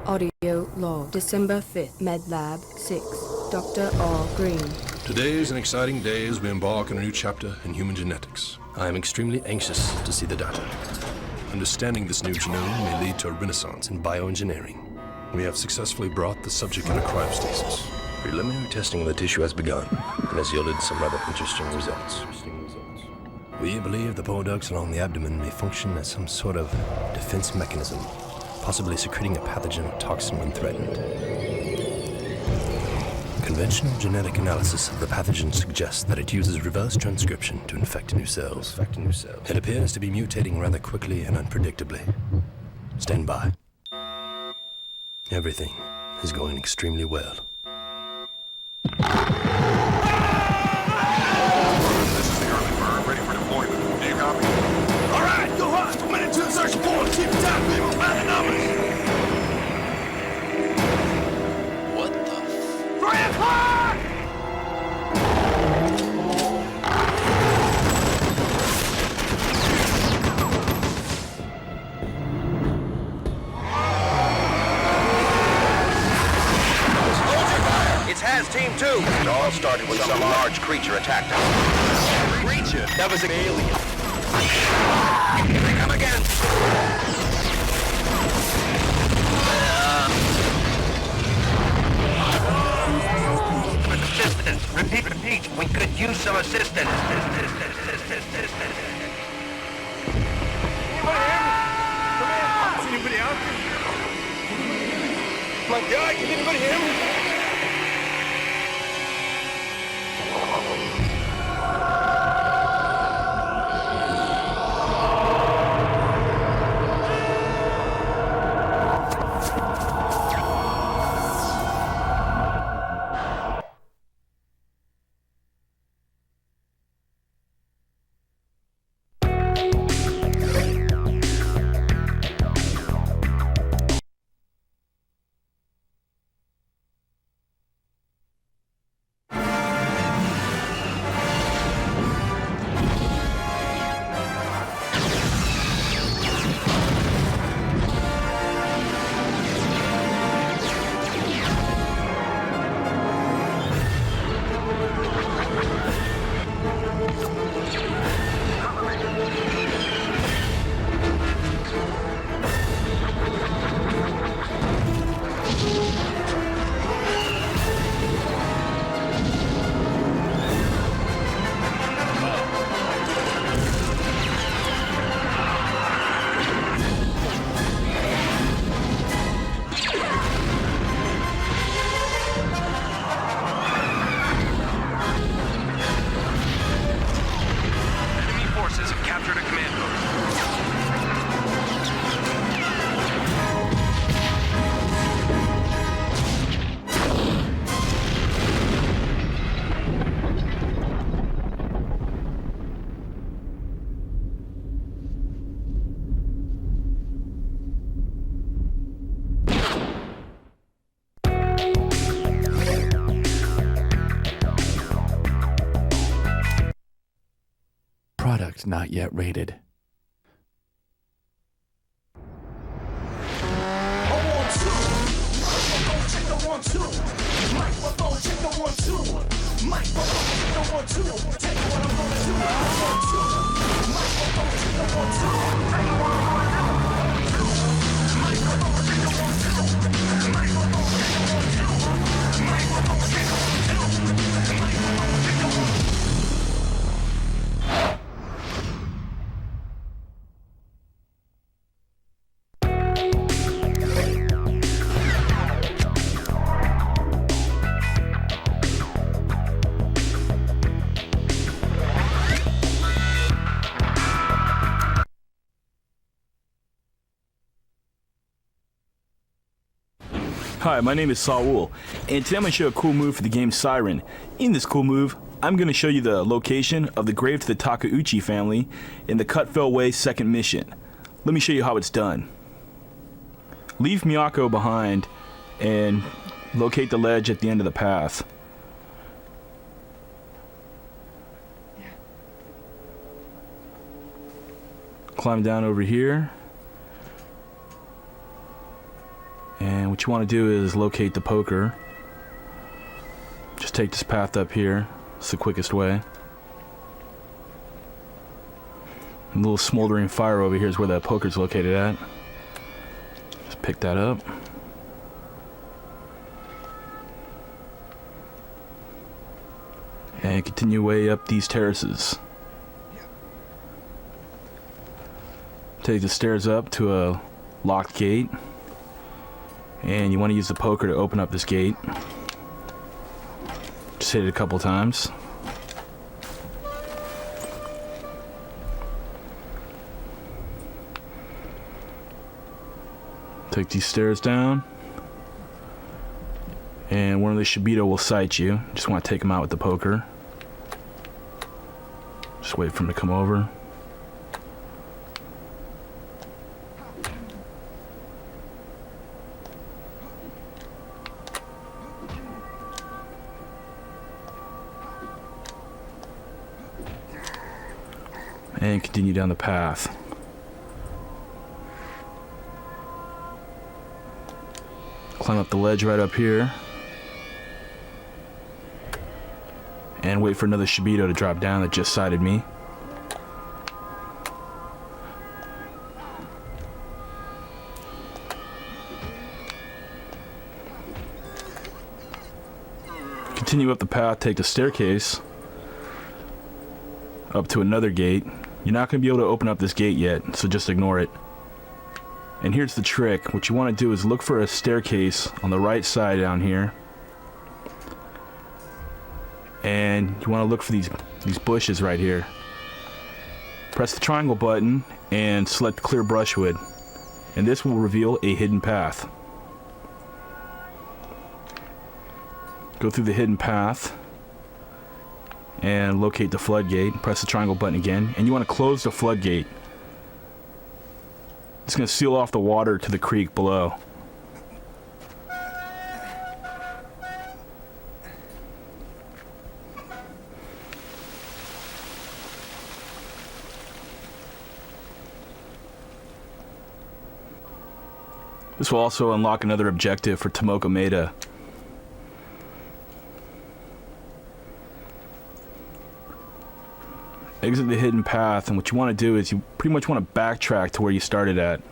Audio log, December 5th, MedLab 6, Dr. R. Green. Today is an exciting day as we embark on a new chapter in human genetics. I am extremely anxious to see the data. Understanding this new genome may lead to a renaissance in bioengineering. We have successfully brought the subject into cryostasis. Preliminary testing of the tissue has begun and has yielded some rather interesting results. We believe the bile ducts along the abdomen may function as some sort of defense mechanism, possibly secreting a pathogen or toxin when threatened. Conventional genetic analysis of the pathogen suggests that it uses reverse transcription to infect new cells. It appears to be mutating rather quickly and unpredictably. Stand by. Everything is going extremely well. This is the early bird, ready for deployment. Do you copy? All right, go hostile. Minute to insertion point. Keep the time, people. Find the numbers. What the 3 o'clock! It's Team 2. It all started when some large creature attacked us. creature? That was an alien. Here they come again. Assistance. Repeat. We could use some assistance. Anybody out there? My God, can anybody hear me? Product not yet rated. Hi, my name is Saul, and today I'm going to show a cool move for the game Siren. In this cool move, I'm going to show you the location of the grave to the Takeuchi family in the Cutfell Way second mission. Let me show you how it's done. Leave Miyako behind and locate the ledge at the end of the path. Climb down over here. And what you want to do is locate the poker. Just take this path up here. It's the quickest way. A little smoldering fire over here is where that poker's located at. Just pick that up. And continue way up these terraces. Take the stairs up to a locked gate. And you want to use the poker to open up this gate. Just hit it a couple times. Take these stairs down. And one of the Shibito will sight you. Just want to take him out with the poker. Just wait for him to come over. And continue down the path. Climb up the ledge right up here. And wait for another Shibito to drop down that just sighted me. Continue up the path, take the staircase up to another gate. You're not going to be able to open up this gate yet, so just ignore it. And here's the trick. What you want to do is look for a staircase on the right side down here. And you want to look for these bushes right here. Press the triangle button and select clear brushwood. And this will reveal a hidden path. Go through the hidden path and locate the floodgate. Press the triangle button again, and you want to close the floodgate. It's going to seal off the water to the creek below. This will also unlock another objective for Tomoko Maeda. Exit the hidden path, and what you want to do is you pretty much want to backtrack to where you started at.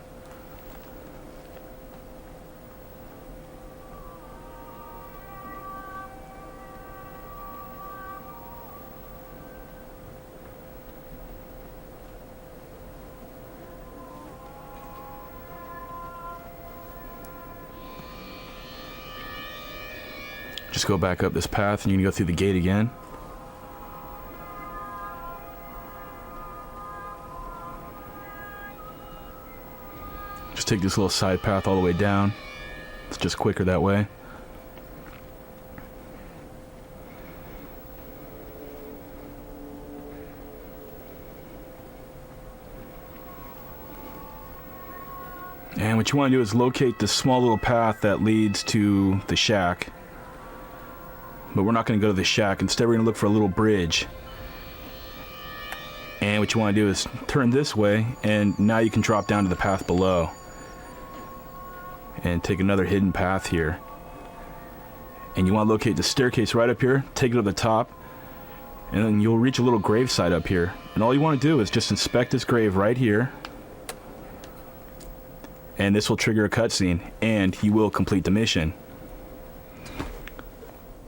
Just go back up this path and you can go through the gate again. Just take this little side path all the way down. It's just quicker that way. And what you want to do is locate the small little path that leads to the shack. But we're not going to go to the shack. Instead, we're going to look for a little bridge. And what you want to do is turn this way, and now you can drop down to the path below. And take another hidden path here. And you want to locate the staircase right up here, take it to the top, and then you'll reach a little gravesite up here. And all you want to do is just inspect this grave right here. And this will trigger a cutscene, and you will complete the mission.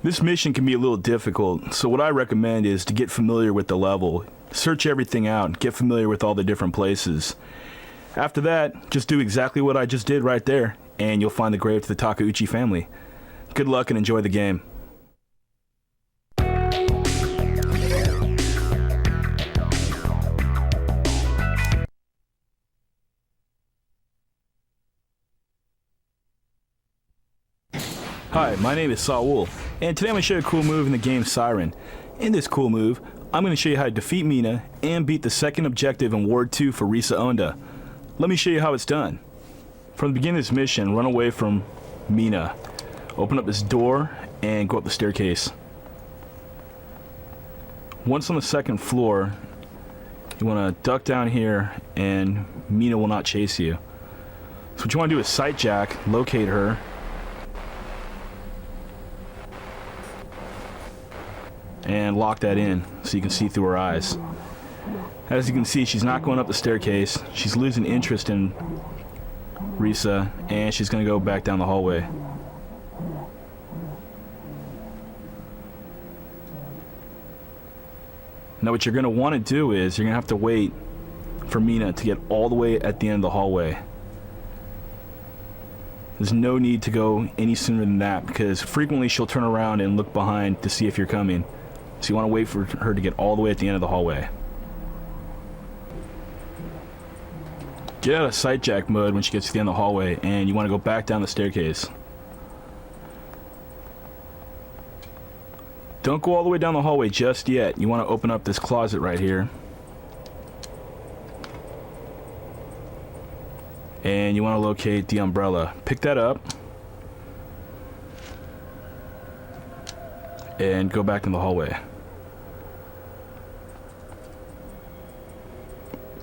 This mission can be a little difficult, so what I recommend is to get familiar with the level. Search everything out, get familiar with all the different places. After that, just do exactly what I just did right there, and you'll find the grave to the Takeuchi family. Good luck and enjoy the game. Hi, my name is Saul, and today I'm going to show you a cool move in the game Siren. In this cool move, I'm going to show you how to defeat Mina and beat the second objective in Ward 2 for Risa Onda. Let me show you how it's done. From the beginning of this mission, run away from Mina. Open up this door and go up the staircase. Once on the second floor, you want to duck down here and Mina will not chase you. So what you want to do is sight jack, locate her, and lock that in so you can see through her eyes. As you can see, she's not going up the staircase. She's losing interest in Risa, and she's going to go back down the hallway. Now what you're going to want to do is you're going to have to wait for Mina to get all the way at the end of the hallway. There's no need to go any sooner than that, because frequently she'll turn around and look behind to see if you're coming. So you want to wait for her to get all the way at the end of the hallway. Get out of sightjack mode when she gets to the end of the hallway, and you want to go back down the staircase. Don't go all the way down the hallway just yet. You want to open up this closet right here. And you want to locate the umbrella. Pick that up. And go back in the hallway.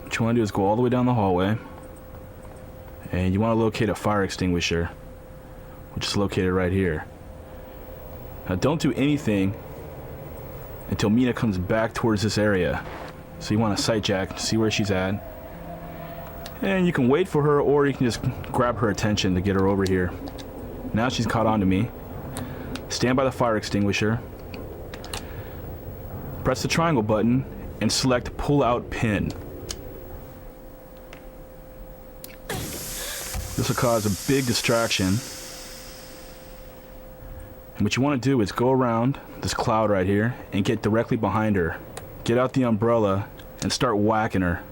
What you want to do is go all the way down the hallway. And you want to locate a fire extinguisher, which is located right here. Now don't do anything until Mina comes back towards this area. So you want to sightjack to see where she's at. And you can wait for her, or you can just grab her attention to get her over here. Now she's caught on to me. Stand by the fire extinguisher. Press the triangle button and select pull out pin. This will cause a big distraction. And what you want to do is go around this cloud right here and get directly behind her. Get out the umbrella and start whacking her.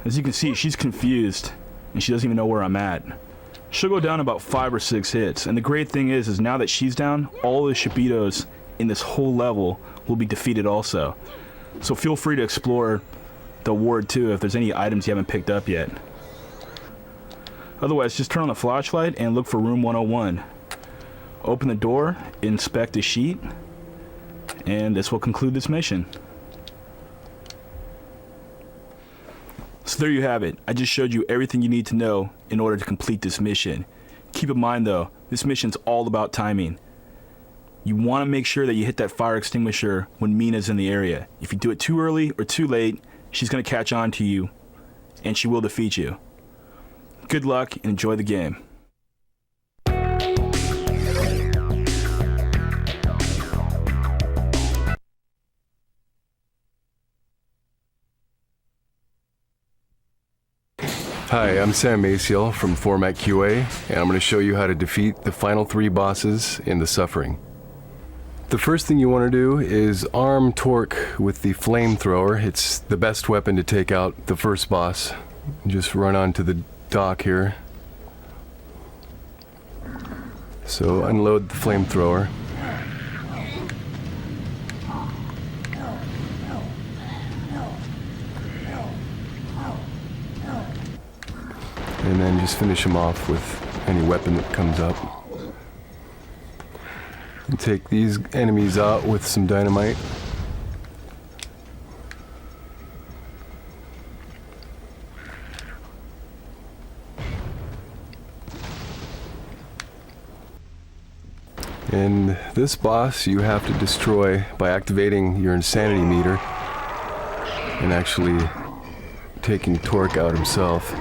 As you can see, she's confused and she doesn't even know where I'm at. She'll go down about 5 or 6 hits, and the great thing is now that she's down, all the Shibitos in this whole level will be defeated also. So feel free to explore the ward too if there's any items you haven't picked up yet. Otherwise, just turn on the flashlight and look for room 101. Open the door, inspect the sheet, and this will conclude this mission. So there you have it. I just showed you everything you need to know in order to complete this mission. Keep in mind though, this mission's all about timing. You want to make sure that you hit that fire extinguisher when Mina's in the area. If you do it too early or too late, she's going to catch on to you, and she will defeat you. Good luck and enjoy the game. Hi, I'm Sam Maciel from Format QA, and I'm going to show you how to defeat the final 3 bosses in the Suffering. The first thing you want to do is arm Torque with the flamethrower. It's the best weapon to take out the first boss. Just run onto the dock here. So unload the flamethrower. And then just finish him off with any weapon that comes up. And take these enemies out with some dynamite. And this boss you have to destroy by activating your insanity meter and actually taking Torque out himself.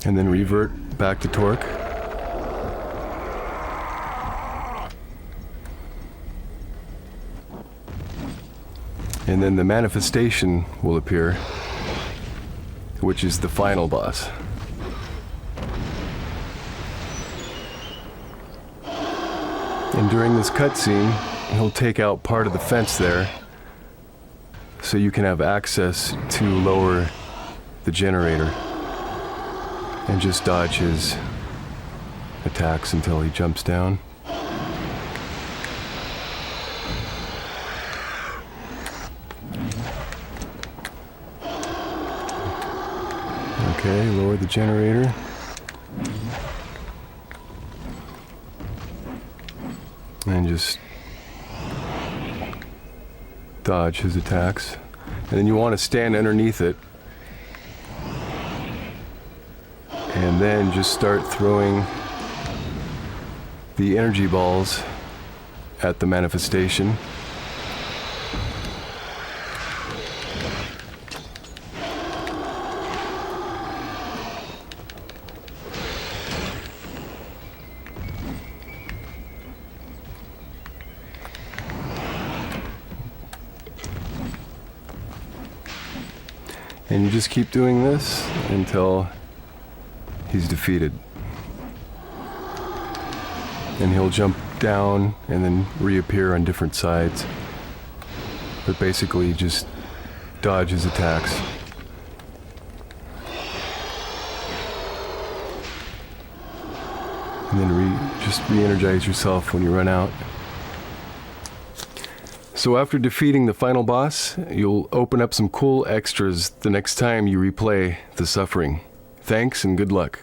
And then revert back to Torque. And then the manifestation will appear, which is the final boss. And during this cutscene, he'll take out part of the fence there, so you can have access to lower the generator. And just dodge his attacks until he jumps down. Okay, lower the generator. And just dodge his attacks. And then you want to stand underneath it and then just start throwing the energy balls at the manifestation. And you just keep doing this until he's defeated. And he'll jump down and then reappear on different sides. But basically just dodge his attacks. And then just re-energize yourself when you run out. So after defeating the final boss, you'll open up some cool extras the next time you replay The Suffering. Thanks and good luck.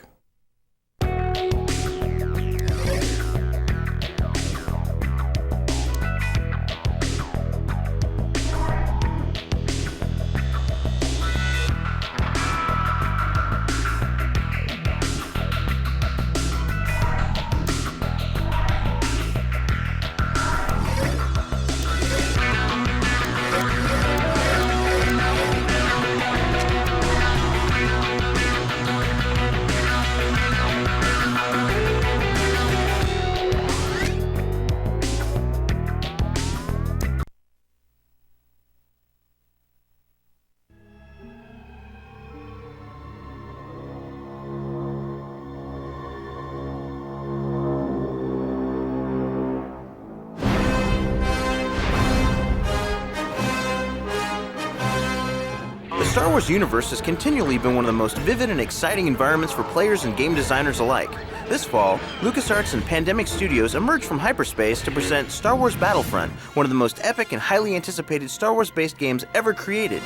The Star Wars universe has continually been one of the most vivid and exciting environments for players and game designers alike. This fall, LucasArts and Pandemic Studios emerged from hyperspace to present Star Wars Battlefront, one of the most epic and highly anticipated Star Wars-based games ever created.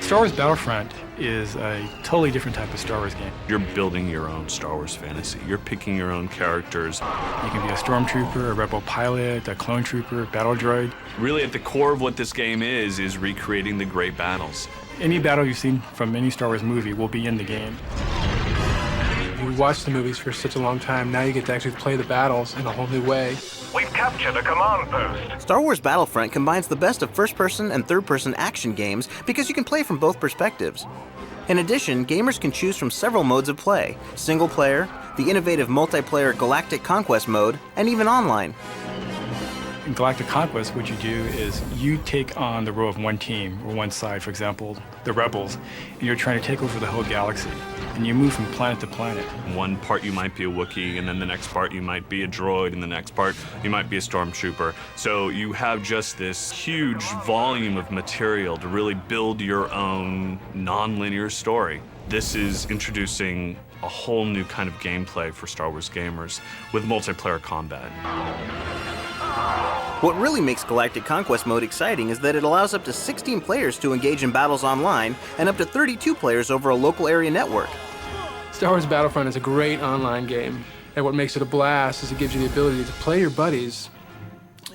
Star Wars Battlefront is a totally different type of Star Wars game. You're building your own Star Wars fantasy. You're picking your own characters. You can be a stormtrooper, a rebel pilot, a clone trooper, battle droid. Really, at the core of what this game is recreating the great battles. Any battle you've seen from any Star Wars movie will be in the game. You watch the movies for such a long time, now you get to actually play the battles in a whole new way. We've captured a command post. Star Wars Battlefront combines the best of first-person and third-person action games because you can play from both perspectives. In addition, gamers can choose from several modes of play: single player, the innovative multiplayer Galactic Conquest mode, and even online. In Galactic Conquest, what you do is you take on the role of one team or one side, for example, the Rebels, and you're trying to take over the whole galaxy. And you move from planet to planet. One part you might be a Wookiee, and then the next part you might be a droid, and the next part you might be a stormtrooper. So you have just this huge volume of material to really build your own non-linear story. This is introducing a whole new kind of gameplay for Star Wars gamers with multiplayer combat. What really makes Galactic Conquest mode exciting is that it allows up to 16 players to engage in battles online and up to 32 players over a local area network. Star Wars Battlefront is a great online game, and what makes it a blast is it gives you the ability to play your buddies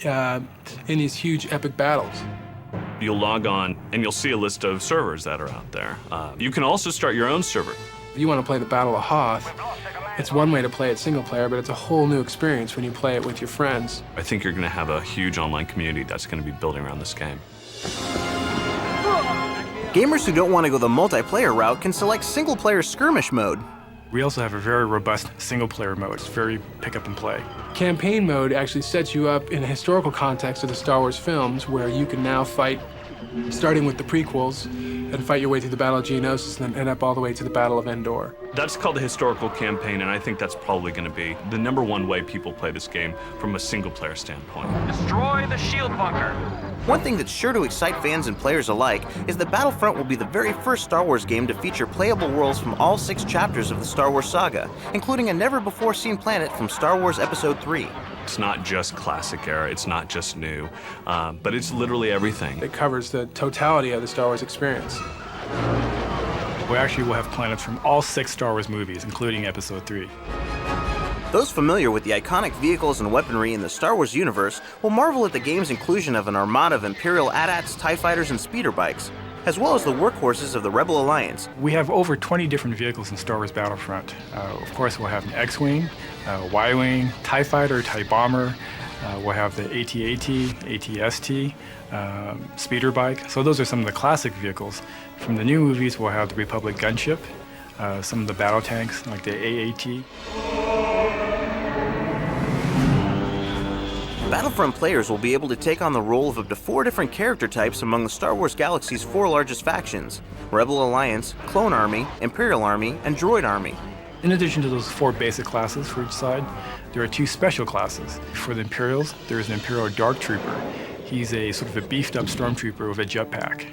in these huge epic battles. You'll log on and you'll see a list of servers that are out there. You can also start your own server. If you want to play the Battle of Hoth, it's one way to play it single player, but it's a whole new experience when you play it with your friends. I think you're going to have a huge online community that's going to be building around this game. Gamers who don't want to go the multiplayer route can select single-player skirmish mode. We also have a very robust single-player mode. It's very pick up and play. Campaign mode actually sets you up in a historical context of the Star Wars films, where you can now fight, starting with the prequels, and fight your way through the Battle of Geonosis and then end up all the way to the Battle of Endor. That's called the historical campaign, and I think that's probably going to be the #1 way people play this game from a single-player standpoint. Destroy the shield bunker. One thing that's sure to excite fans and players alike is that Battlefront will be the very first Star Wars game to feature playable worlds from all 6 chapters of the Star Wars saga, including a never-before-seen planet from Star Wars Episode 3. It's not just classic era, it's not just new, but it's literally everything. It covers the totality of the Star Wars experience. We actually will have planets from all 6 Star Wars movies, including Episode 3. Those familiar with the iconic vehicles and weaponry in the Star Wars universe will marvel at the game's inclusion of an armada of Imperial AT-ATs, TIE fighters, and speeder bikes. as well as the workhorses of the Rebel Alliance. We have over 20 different vehicles in Star Wars Battlefront. Of course, we'll have an X-Wing, Y-Wing, TIE Fighter, TIE Bomber. We'll have the AT-AT, AT-ST, speeder bike. So those are some of the classic vehicles. From the new movies, we'll have the Republic gunship, some of the battle tanks like the AAT. Battlefront players will be able to take on the role of up to 4 different character types among the Star Wars galaxy's 4 largest factions: Rebel Alliance, Clone Army, Imperial Army, and Droid Army. In addition to those 4 basic classes for each side, there are 2 special classes. For the Imperials, there is an Imperial Dark Trooper. He's a sort of a beefed up stormtrooper with a jetpack.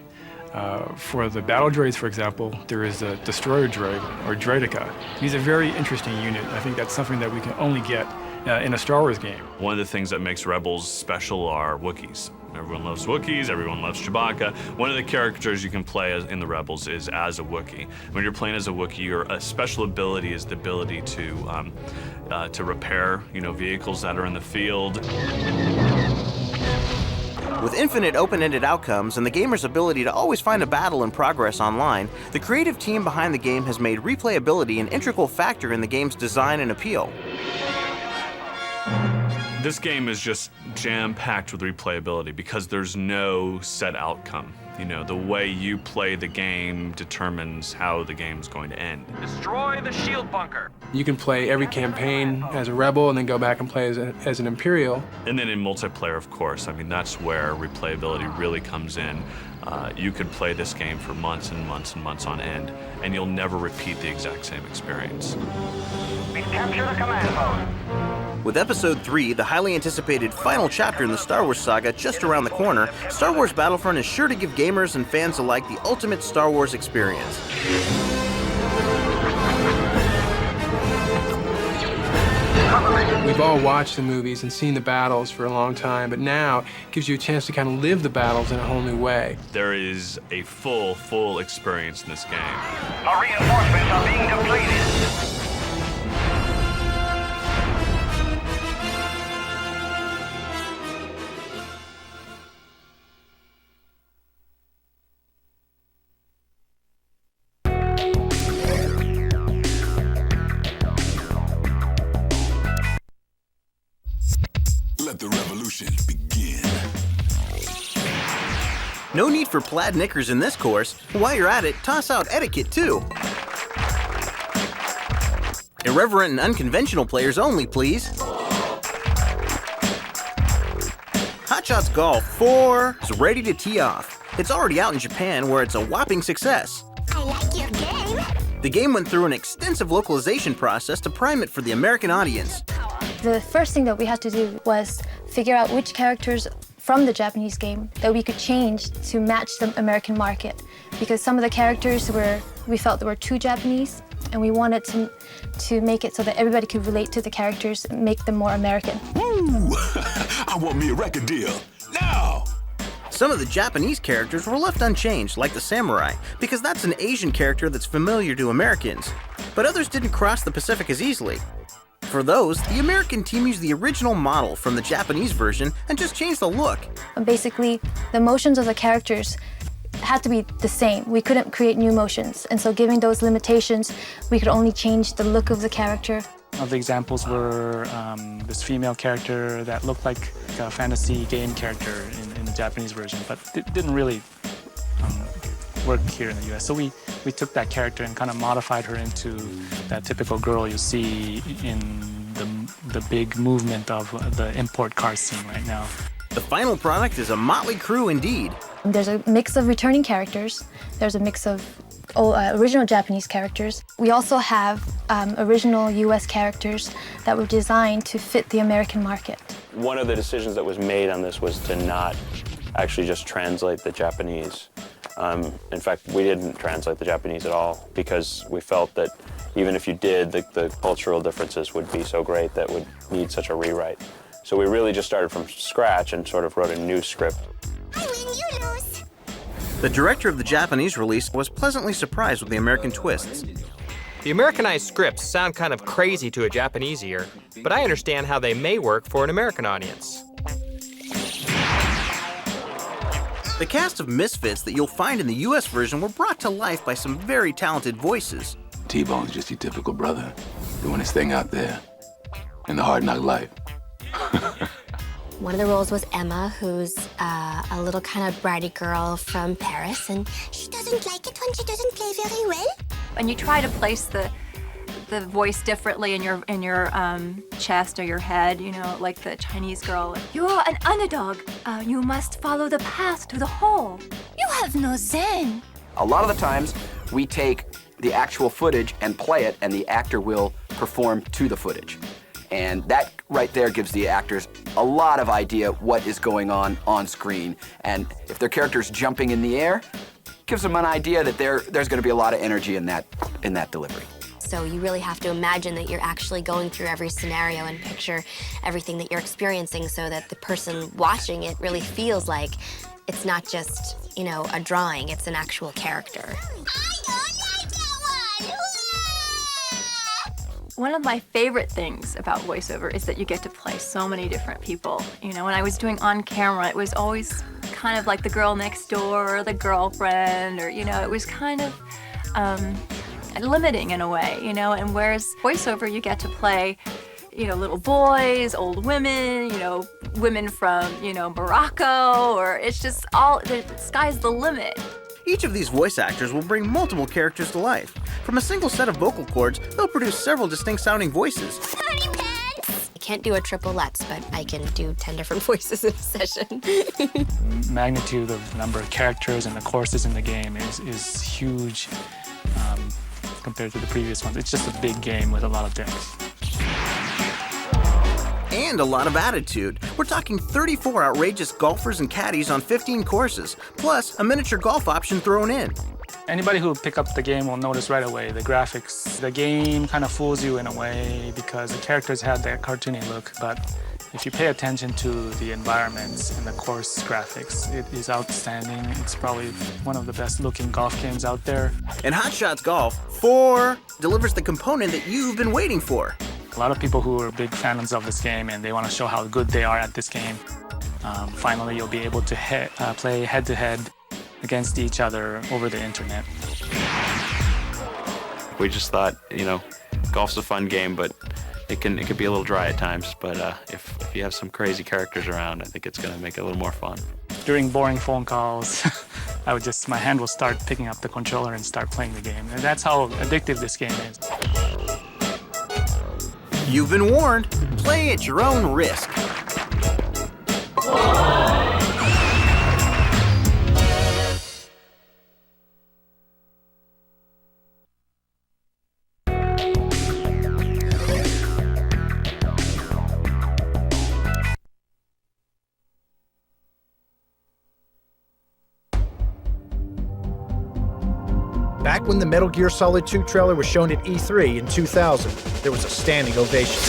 For the battle droids, for example, there is a destroyer droid, or droideka. He's a very interesting unit. I think that's something that we can only get in a Star Wars game. One of the things that makes Rebels special are Wookiees. Everyone loves Wookiees, everyone loves Chewbacca. One of the characters you can play in the Rebels is as a Wookiee. When you're playing as a Wookiee, your special ability is the ability to repair, vehicles that are in the field. With infinite open-ended outcomes and the gamer's ability to always find a battle in progress online, the creative team behind the game has made replayability an integral factor in the game's design and appeal. This game is just jam-packed with replayability because there's no set outcome. The way you play the game determines how the game's going to end. Destroy the shield bunker. You can play every campaign as a Rebel and then go back and play as an Imperial. And then in multiplayer, of course, that's where replayability really comes in. You could play this game for months and months and months on end, and you'll never repeat the exact same experience. We've captured a command post. With Episode 3, the highly anticipated final chapter in the Star Wars saga just around the corner, Star Wars Battlefront is sure to give gamers and fans alike the ultimate Star Wars experience. We've all watched the movies and seen the battles for a long time, but now it gives you a chance to kind of live the battles in a whole new way. There is a full experience in this game. Our reinforcements are being depleted. Let the revolution begin. No need for plaid knickers in this course. While you're at it, toss out etiquette too. Irreverent and unconventional players only, please. Hotshot's Golf 4 is ready to tee off. It's already out in Japan, where it's a whopping success. I like your game. The game went through an extensive localization process to prime it for the American audience. The first thing that we had to do was figure out which characters from the Japanese game that we could change to match the American market, because some of the characters we felt that were too Japanese, and we wanted to make it so that everybody could relate to the characters and make them more American. Woo! I want me a record deal now. Some of the Japanese characters were left unchanged, like the samurai, because that's an Asian character that's familiar to Americans. But others didn't cross the Pacific as easily. For those, the American team used the original model from the Japanese version and just changed the look. Basically, the motions of the characters had to be the same. We couldn't create new motions, and so given those limitations, we could only change the look of the character. The examples were this female character that looked like a fantasy game character in the Japanese version, but it didn't really work here in the US. So we took that character and kind of modified her into that typical girl you see in the big movement of the import car scene right now. The final product is a motley crew indeed. There's a mix of returning characters. There's a mix of original Japanese characters. We also have original US characters that were designed to fit the American market. One of the decisions that was made on this was to not actually just translate the Japanese. In fact, we didn't translate the Japanese at all because we felt that even if you did, the cultural differences would be so great that would need such a rewrite. So we really just started from scratch and sort of wrote a new script. I win, you lose. The director of the Japanese release was pleasantly surprised with the American twists. The Americanized scripts sound kind of crazy to a Japanese ear, but I understand how they may work for an American audience. The cast of misfits that you'll find in the US version were brought to life by some very talented voices. T-Bone's just your typical brother, doing his thing out there in the hard knock life. One of the roles was Emma, who's a little kind of bratty girl from Paris, and she doesn't like it when she doesn't play very well. And you try to place the voice differently in your chest or your head, you know, like the Chinese girl. You're an underdog. You must follow the path to the hole. You have no zen. A lot of the times, we take the actual footage and play it, and the actor will perform to the footage. And that right there gives the actors a lot of idea what is going on screen. And if their character's jumping in the air, gives them an idea that there's going to be a lot of energy in that delivery. So you really have to imagine that you're actually going through every scenario and picture everything that you're experiencing so that the person watching it really feels like it's not just, you know, a drawing, it's an actual character. One of my favorite things about voiceover is that you get to play so many different people. You know, when I was doing on camera, it was always kind of like the girl next door or the girlfriend, or, you know, it was kind of limiting in a way, you know, and whereas voiceover, you get to play, you know, little boys, old women, you know, women from, you know, Morocco, or it's just all, the sky's the limit. Each of these voice actors will bring multiple characters to life. From a single set of vocal cords, they'll produce several distinct sounding voices. I can't do a triplets, but I can do 10 different voices in a session. Magnitude of the number of characters and the courses in the game is huge compared to the previous ones. It's just a big game with a lot of depth. And a lot of attitude. We're talking 34 outrageous golfers and caddies on 15 courses, plus a miniature golf option thrown in. Anybody who pick up the game will notice right away the graphics. The game kind of fools you in a way because the characters had that cartoony look, but if you pay attention to the environments and the course graphics, it is outstanding. It's probably one of the best looking golf games out there. And Hot Shots Golf, Fore delivers the component that you've been waiting for. A lot of people who are big fans of this game and they want to show how good they are at this game. Finally, you'll be able to play head-to-head against each other over the internet. We just thought, you know, golf's a fun game, but it can be a little dry at times. But if you have some crazy characters around, I think it's going to make it a little more fun. During boring phone calls, my hand will start picking up the controller and start playing the game. And that's how addictive this game is. You've been warned. Play at your own risk. Back when the Metal Gear Solid 2 trailer was shown at E3 in 2000, there was a standing ovation.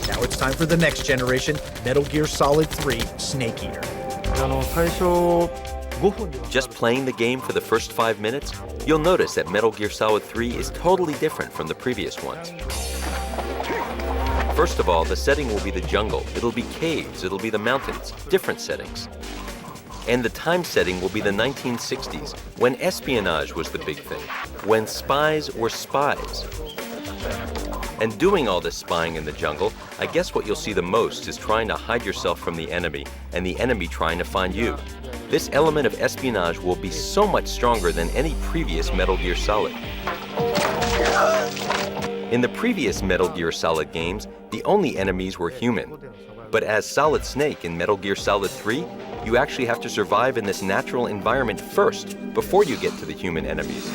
Now it's time for the next generation, Metal Gear Solid 3 Snake Eater. Just playing the game for the first 5 minutes, you'll notice that Metal Gear Solid 3 is totally different from the previous ones. First of all, the setting will be the jungle. It'll be caves, it'll be the mountains, different settings. And the time setting will be the 1960s, when espionage was the big thing, when spies were spies. And doing all this spying in the jungle, I guess what you'll see the most is trying to hide yourself from the enemy, and the enemy trying to find you. This element of espionage will be so much stronger than any previous Metal Gear Solid. In the previous Metal Gear Solid games, the only enemies were human. But as Solid Snake in Metal Gear Solid 3, you actually have to survive in this natural environment first, before you get to the human enemies.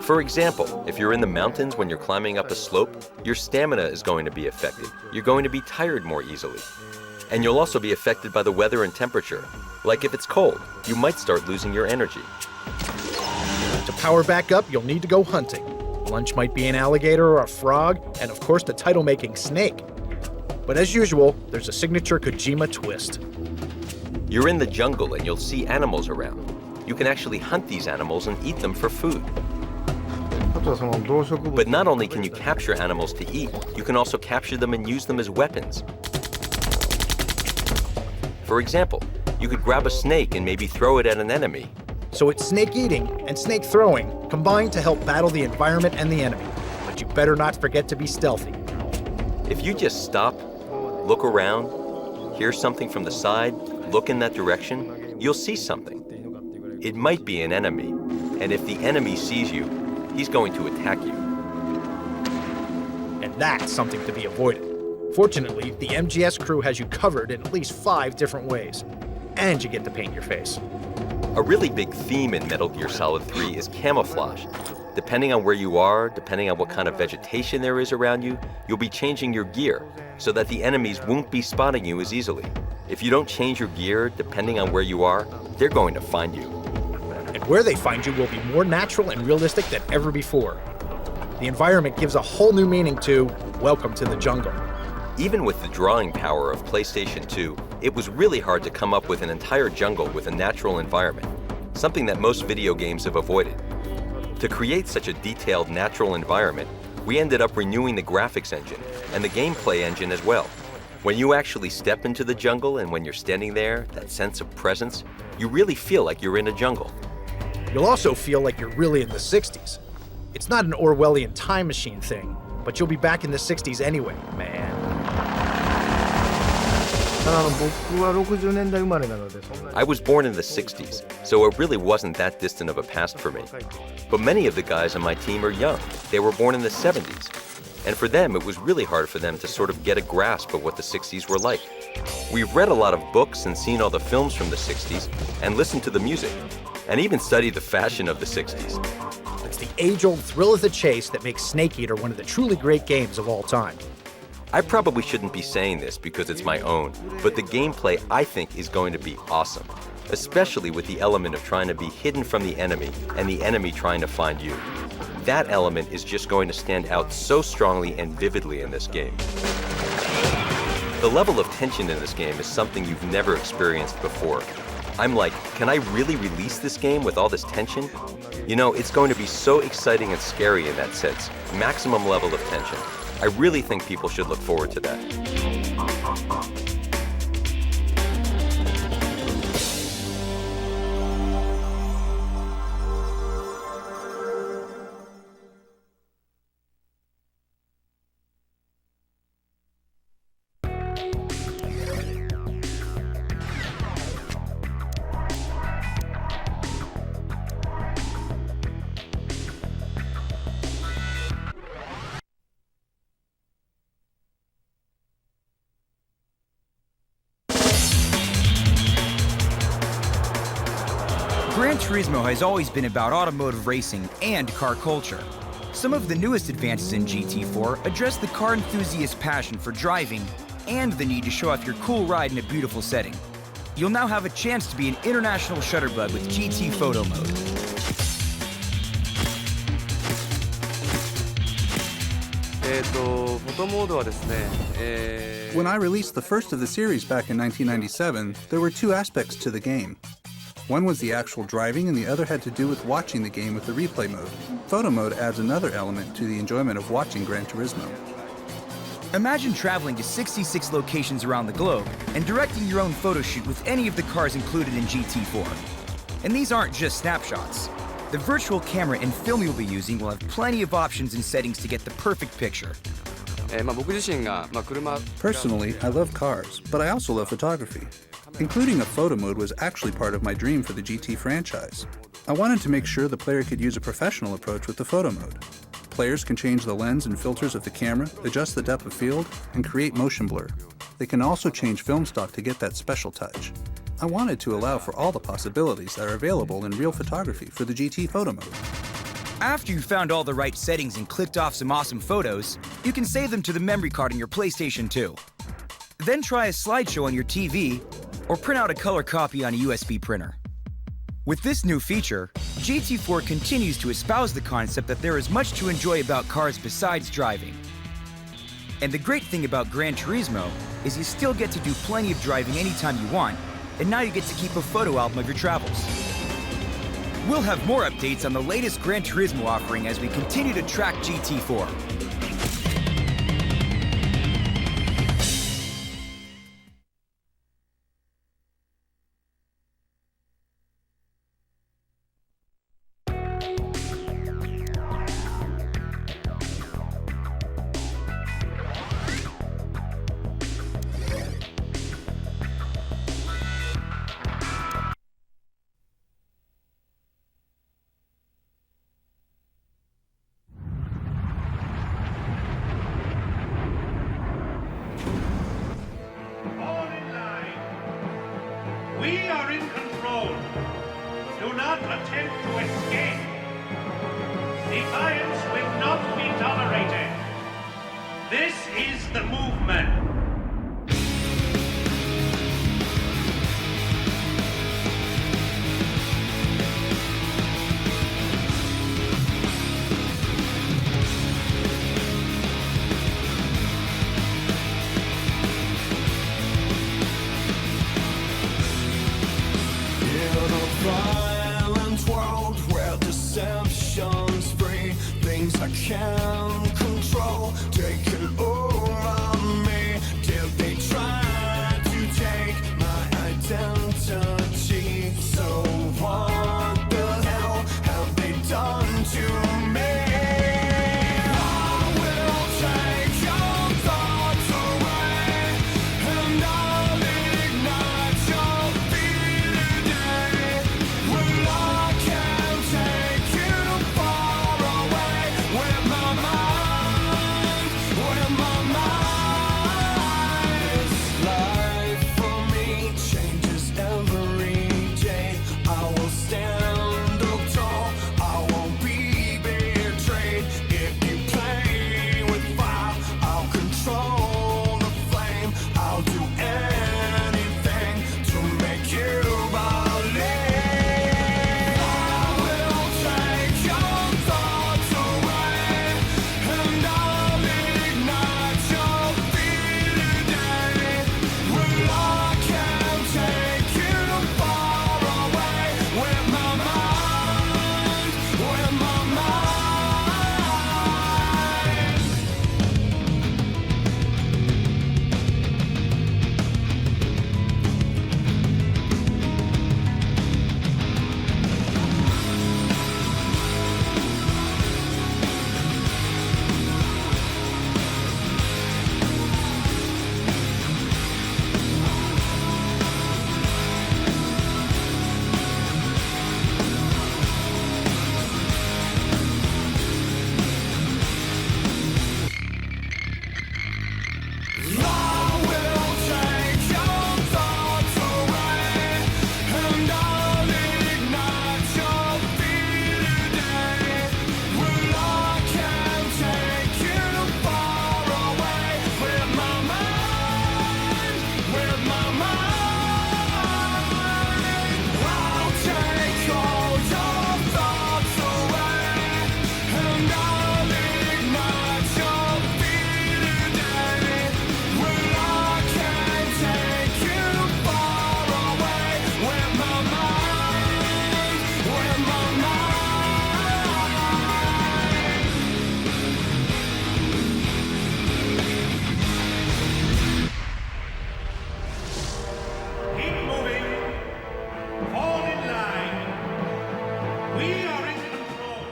For example, if you're in the mountains when you're climbing up a slope, your stamina is going to be affected. You're going to be tired more easily. And you'll also be affected by the weather and temperature. Like if it's cold, you might start losing your energy. To power back up, you'll need to go hunting. Lunch might be an alligator or a frog, and of course the title-making snake. But as usual, there's a signature Kojima twist. You're in the jungle and you'll see animals around. You can actually hunt these animals and eat them for food. But not only can you capture animals to eat, you can also capture them and use them as weapons. For example, you could grab a snake and maybe throw it at an enemy. So it's snake eating and snake throwing combined to help battle the environment and the enemy. But you better not forget to be stealthy. If you just stop, look around, hear something from the side, look in that direction, you'll see something. It might be an enemy, and if the enemy sees you, he's going to attack you. And that's something to be avoided. Fortunately, the MGS crew has you covered in at least 5 different ways. And you get to paint your face. A really big theme in Metal Gear Solid 3 is camouflage. Depending on where you are, depending on what kind of vegetation there is around you, you'll be changing your gear so that the enemies won't be spotting you as easily. If you don't change your gear, depending on where you are, they're going to find you. And where they find you will be more natural and realistic than ever before. The environment gives a whole new meaning to Welcome to the Jungle. Even with the drawing power of PlayStation 2, it was really hard to come up with an entire jungle with a natural environment, something that most video games have avoided. To create such a detailed natural environment, we ended up renewing the graphics engine and the gameplay engine as well. When you actually step into the jungle and when you're standing there, that sense of presence, you really feel like you're in a jungle. You'll also feel like you're really in the 60s. It's not an Orwellian time machine thing, but you'll be back in the 60s anyway, man. I was born in the 60s, so it really wasn't that distant of a past for me. But many of the guys on my team are young. They were born in the 70s. And for them, it was really hard for them to sort of get a grasp of what the 60s were like. We've read a lot of books and seen all the films from the 60s and listened to the music, and even studied the fashion of the 60s. It's the age-old thrill of the chase that makes Snake Eater one of the truly great games of all time. I probably shouldn't be saying this because it's my own, but the gameplay I think is going to be awesome, especially with the element of trying to be hidden from the enemy and the enemy trying to find you. That element is just going to stand out so strongly and vividly in this game. The level of tension in this game is something you've never experienced before. I'm like, can I really release this game with all this tension? You know, it's going to be so exciting and scary in that sense. Maximum level of tension. I really think people should look forward to that. Gran Turismo has always been about automotive racing and car culture. Some of the newest advances in GT4 address the car enthusiast's passion for driving and the need to show off your cool ride in a beautiful setting. You'll now have a chance to be an international shutterbug with GT Photo Mode. When I released the first of the series back in 1997, there were 2 aspects to the game. One was the actual driving, and the other had to do with watching the game with the replay mode. Photo mode adds another element to the enjoyment of watching Gran Turismo. Imagine traveling to 66 locations around the globe and directing your own photo shoot with any of the cars included in GT4. And these aren't just snapshots. The virtual camera and film you'll be using will have plenty of options and settings to get the perfect picture. Personally, I love cars, but I also love photography. Including a photo mode was actually part of my dream for the GT franchise. I wanted to make sure the player could use a professional approach with the photo mode. Players can change the lens and filters of the camera, adjust the depth of field, and create motion blur. They can also change film stock to get that special touch. I wanted to allow for all the possibilities that are available in real photography for the GT photo mode. After you've found all the right settings and clicked off some awesome photos, you can save them to the memory card in your PlayStation 2. Then try a slideshow on your TV, or print out a color copy on a USB printer. With this new feature, GT4 continues to espouse the concept that there is much to enjoy about cars besides driving. And the great thing about Gran Turismo is you still get to do plenty of driving anytime you want, and now you get to keep a photo album of your travels. We'll have more updates on the latest Gran Turismo offering as we continue to track GT4. We are in control. Do not attempt to escape. Defiance will not be tolerated. This is the movement. I can't control, taking over me. Did they try to take my identity? So what the hell have they done to me? I will take your thoughts away, and I'll ignite your fear today. Well, I can't take you far away. With my mind, life for me changes every day. I will stand up tall, I won't be betrayed. If you play with fire, I'll control the flame. I'll do anything to make you believe. I will take your thoughts away, and I'll ignite your fear today. Well, I can't take you far away. With my mind, with my mind. I will take your thoughts away, and I'll ignite your fear today. Well, I can't take you far away. With my mind, with my mind. I'll take all your thoughts away, and I'll ignite your fear today. Well, I can't take you far away. With my mind, with my mind. Keep moving. Fall in line. We are in control.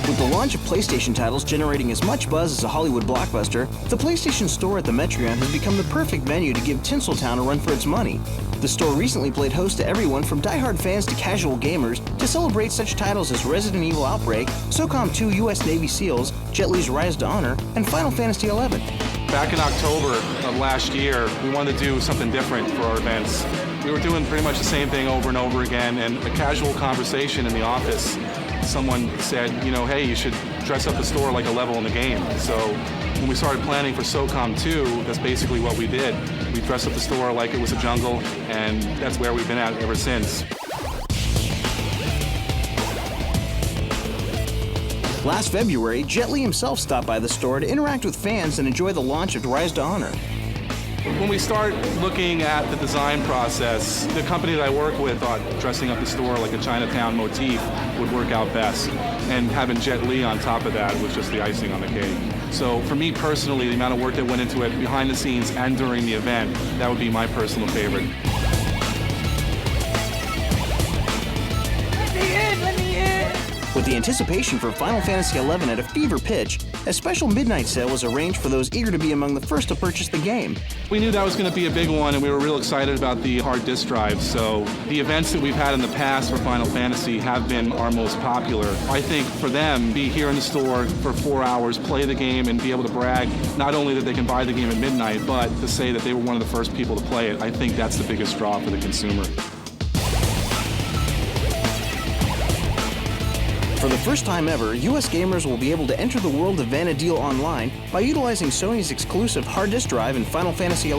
With the launch of PlayStation titles generating as much buzz as a Hollywood blockbuster, the PlayStation Store at the Metreon has become the perfect venue to give Tinseltown a run for its money. The store recently played host to everyone from die-hard fans to casual gamers to celebrate such titles as Resident Evil Outbreak, SOCOM 2 U.S. Navy SEALs, Jet Li's Rise to Honor, and Final Fantasy XI. Back in October of last year, we wanted to do something different for our events. We were doing pretty much the same thing over and over again, and a casual conversation in the office, someone said, you know, hey, you should dress up the store like a level in the game. So when we started planning for SOCOM 2, that's basically what we did. We dressed up the store like it was a jungle, and that's where we've been at ever since. Last February, Jet Li himself stopped by the store to interact with fans and enjoy the launch of Rise to Honor. When we start looking at the design process, the company that I work with thought dressing up the store like a Chinatown motif would work out best. And having Jet Li on top of that was just the icing on the cake. So for me personally, the amount of work that went into it behind the scenes and during the event, that would be my personal favorite. Let me in! Let me in! With the anticipation for Final Fantasy XI at a fever pitch, a special midnight sale was arranged for those eager to be among the first to purchase the game. We knew that was going to be a big one, and we were real excited about the hard disk drive. So the events that we've had in the past for Final Fantasy have been our most popular. I think for them, be here in the store for 4 hours, play the game, and be able to brag not only that they can buy the game at midnight, but to say that they were one of the first people to play it. I think that's the biggest draw for the consumer. For the first time ever, US gamers will be able to enter the world of Vana'diel online by utilizing Sony's exclusive hard disk drive in Final Fantasy XI.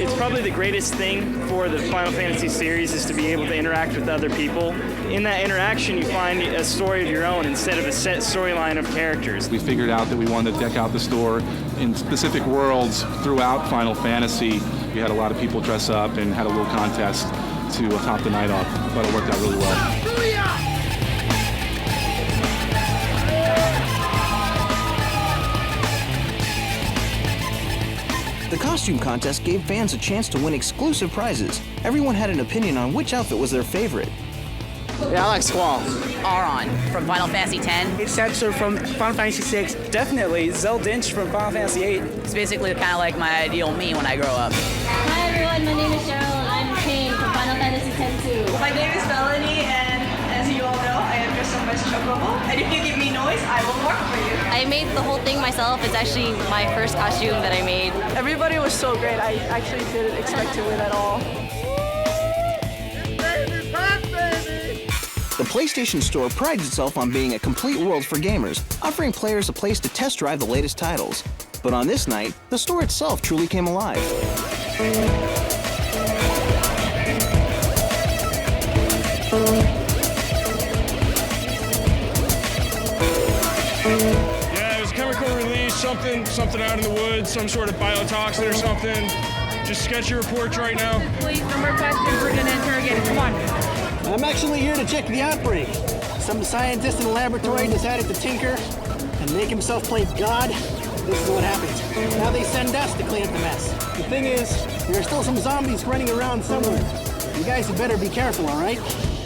It's probably the greatest thing for the Final Fantasy series is to be able to interact with other people. In that interaction, you find a story of your own instead of a set storyline of characters. We figured out that we wanted to deck out the store in specific worlds throughout Final Fantasy. We had a lot of people dress up and had a little contest to top the night off, but it worked out really well. The costume contest gave fans a chance to win exclusive prizes. Everyone had an opinion on which outfit was their favorite. Yeah, I like Squall. Aron from Final Fantasy X. Setzer from Final Fantasy VI. Definitely Zeldinch from Final Fantasy VIII. It's basically kind of like my ideal me when I grow up. Hi everyone, my name is Cheryl and I'm Kane from Final Fantasy X too. My name is Melanie and as you all know, I am dressed up as Chocobo. And if you give me noise, I will work for you. I made the whole thing myself. It's actually my first costume that I made. Everybody was so great. I actually didn't expect to win at all. The PlayStation Store prides itself on being a complete world for gamers, offering players a place to test drive the latest titles. But on this night, the store itself truly came alive. Yeah, it was a chemical release, something out in the woods, some sort of biotoxin or something. Just sketch your reports right now. Please, no more questions. We're going to interrogate it. Come on. I'm actually here to check the outbreak. Some scientist in the laboratory decided to tinker and make himself play God. This is what happens. Now they send us to clean up the mess. The thing is, there are still some zombies running around somewhere. You guys had better be careful, all right?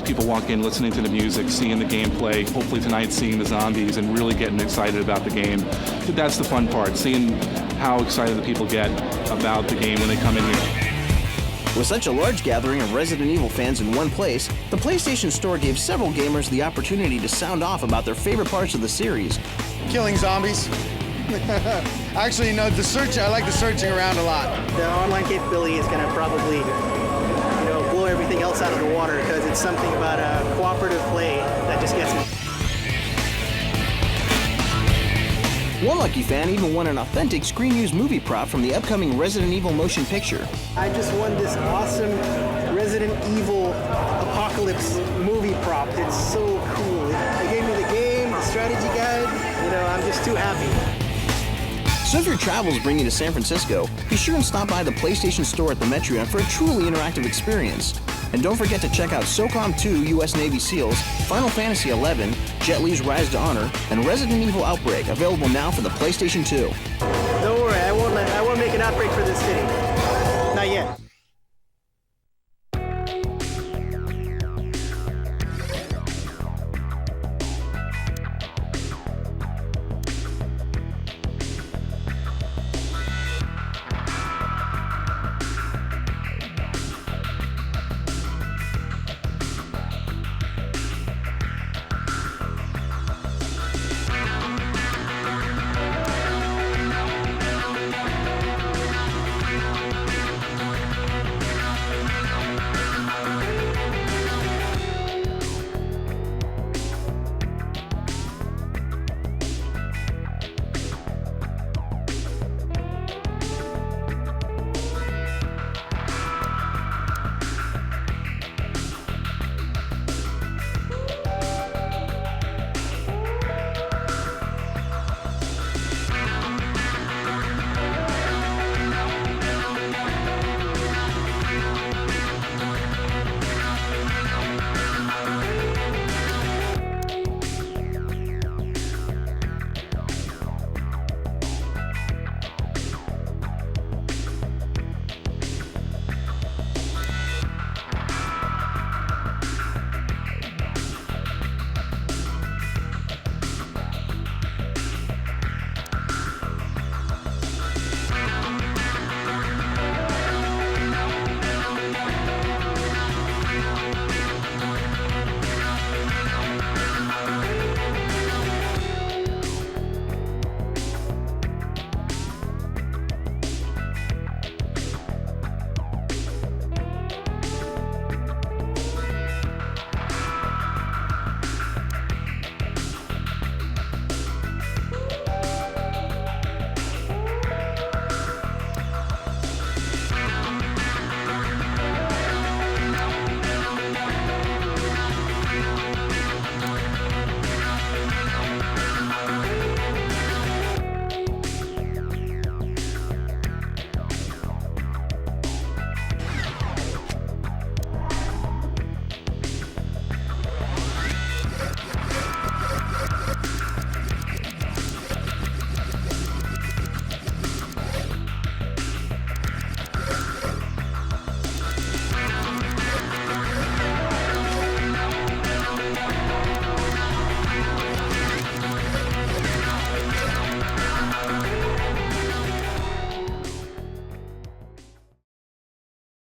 People walk in listening to the music, seeing the gameplay, hopefully tonight seeing the zombies and really getting excited about the game. But that's the fun part, seeing how excited the people get about the game when they come in here. With such a large gathering of Resident Evil fans in one place, the PlayStation Store gave several gamers the opportunity to sound off about their favorite parts of the series. Killing zombies. Actually, no, I like the searching around a lot. The online capability is going to probably, blow everything else out of the water because it's something about cooperative play that just gets me. One lucky fan even won an authentic Screen Use movie prop from the upcoming Resident Evil motion picture. I just won this awesome Resident Evil Apocalypse movie prop. It's so cool. They gave me the game, the strategy guide. I'm just too happy. So if your travels bring you to San Francisco, be sure and stop by the PlayStation Store at the Metro for a truly interactive experience. And don't forget to check out SOCOM 2 US Navy SEALs, Final Fantasy XI, Jet Li's Rise to Honor, and Resident Evil Outbreak, available now for the PlayStation 2. Don't worry, I won't make an outbreak for this city.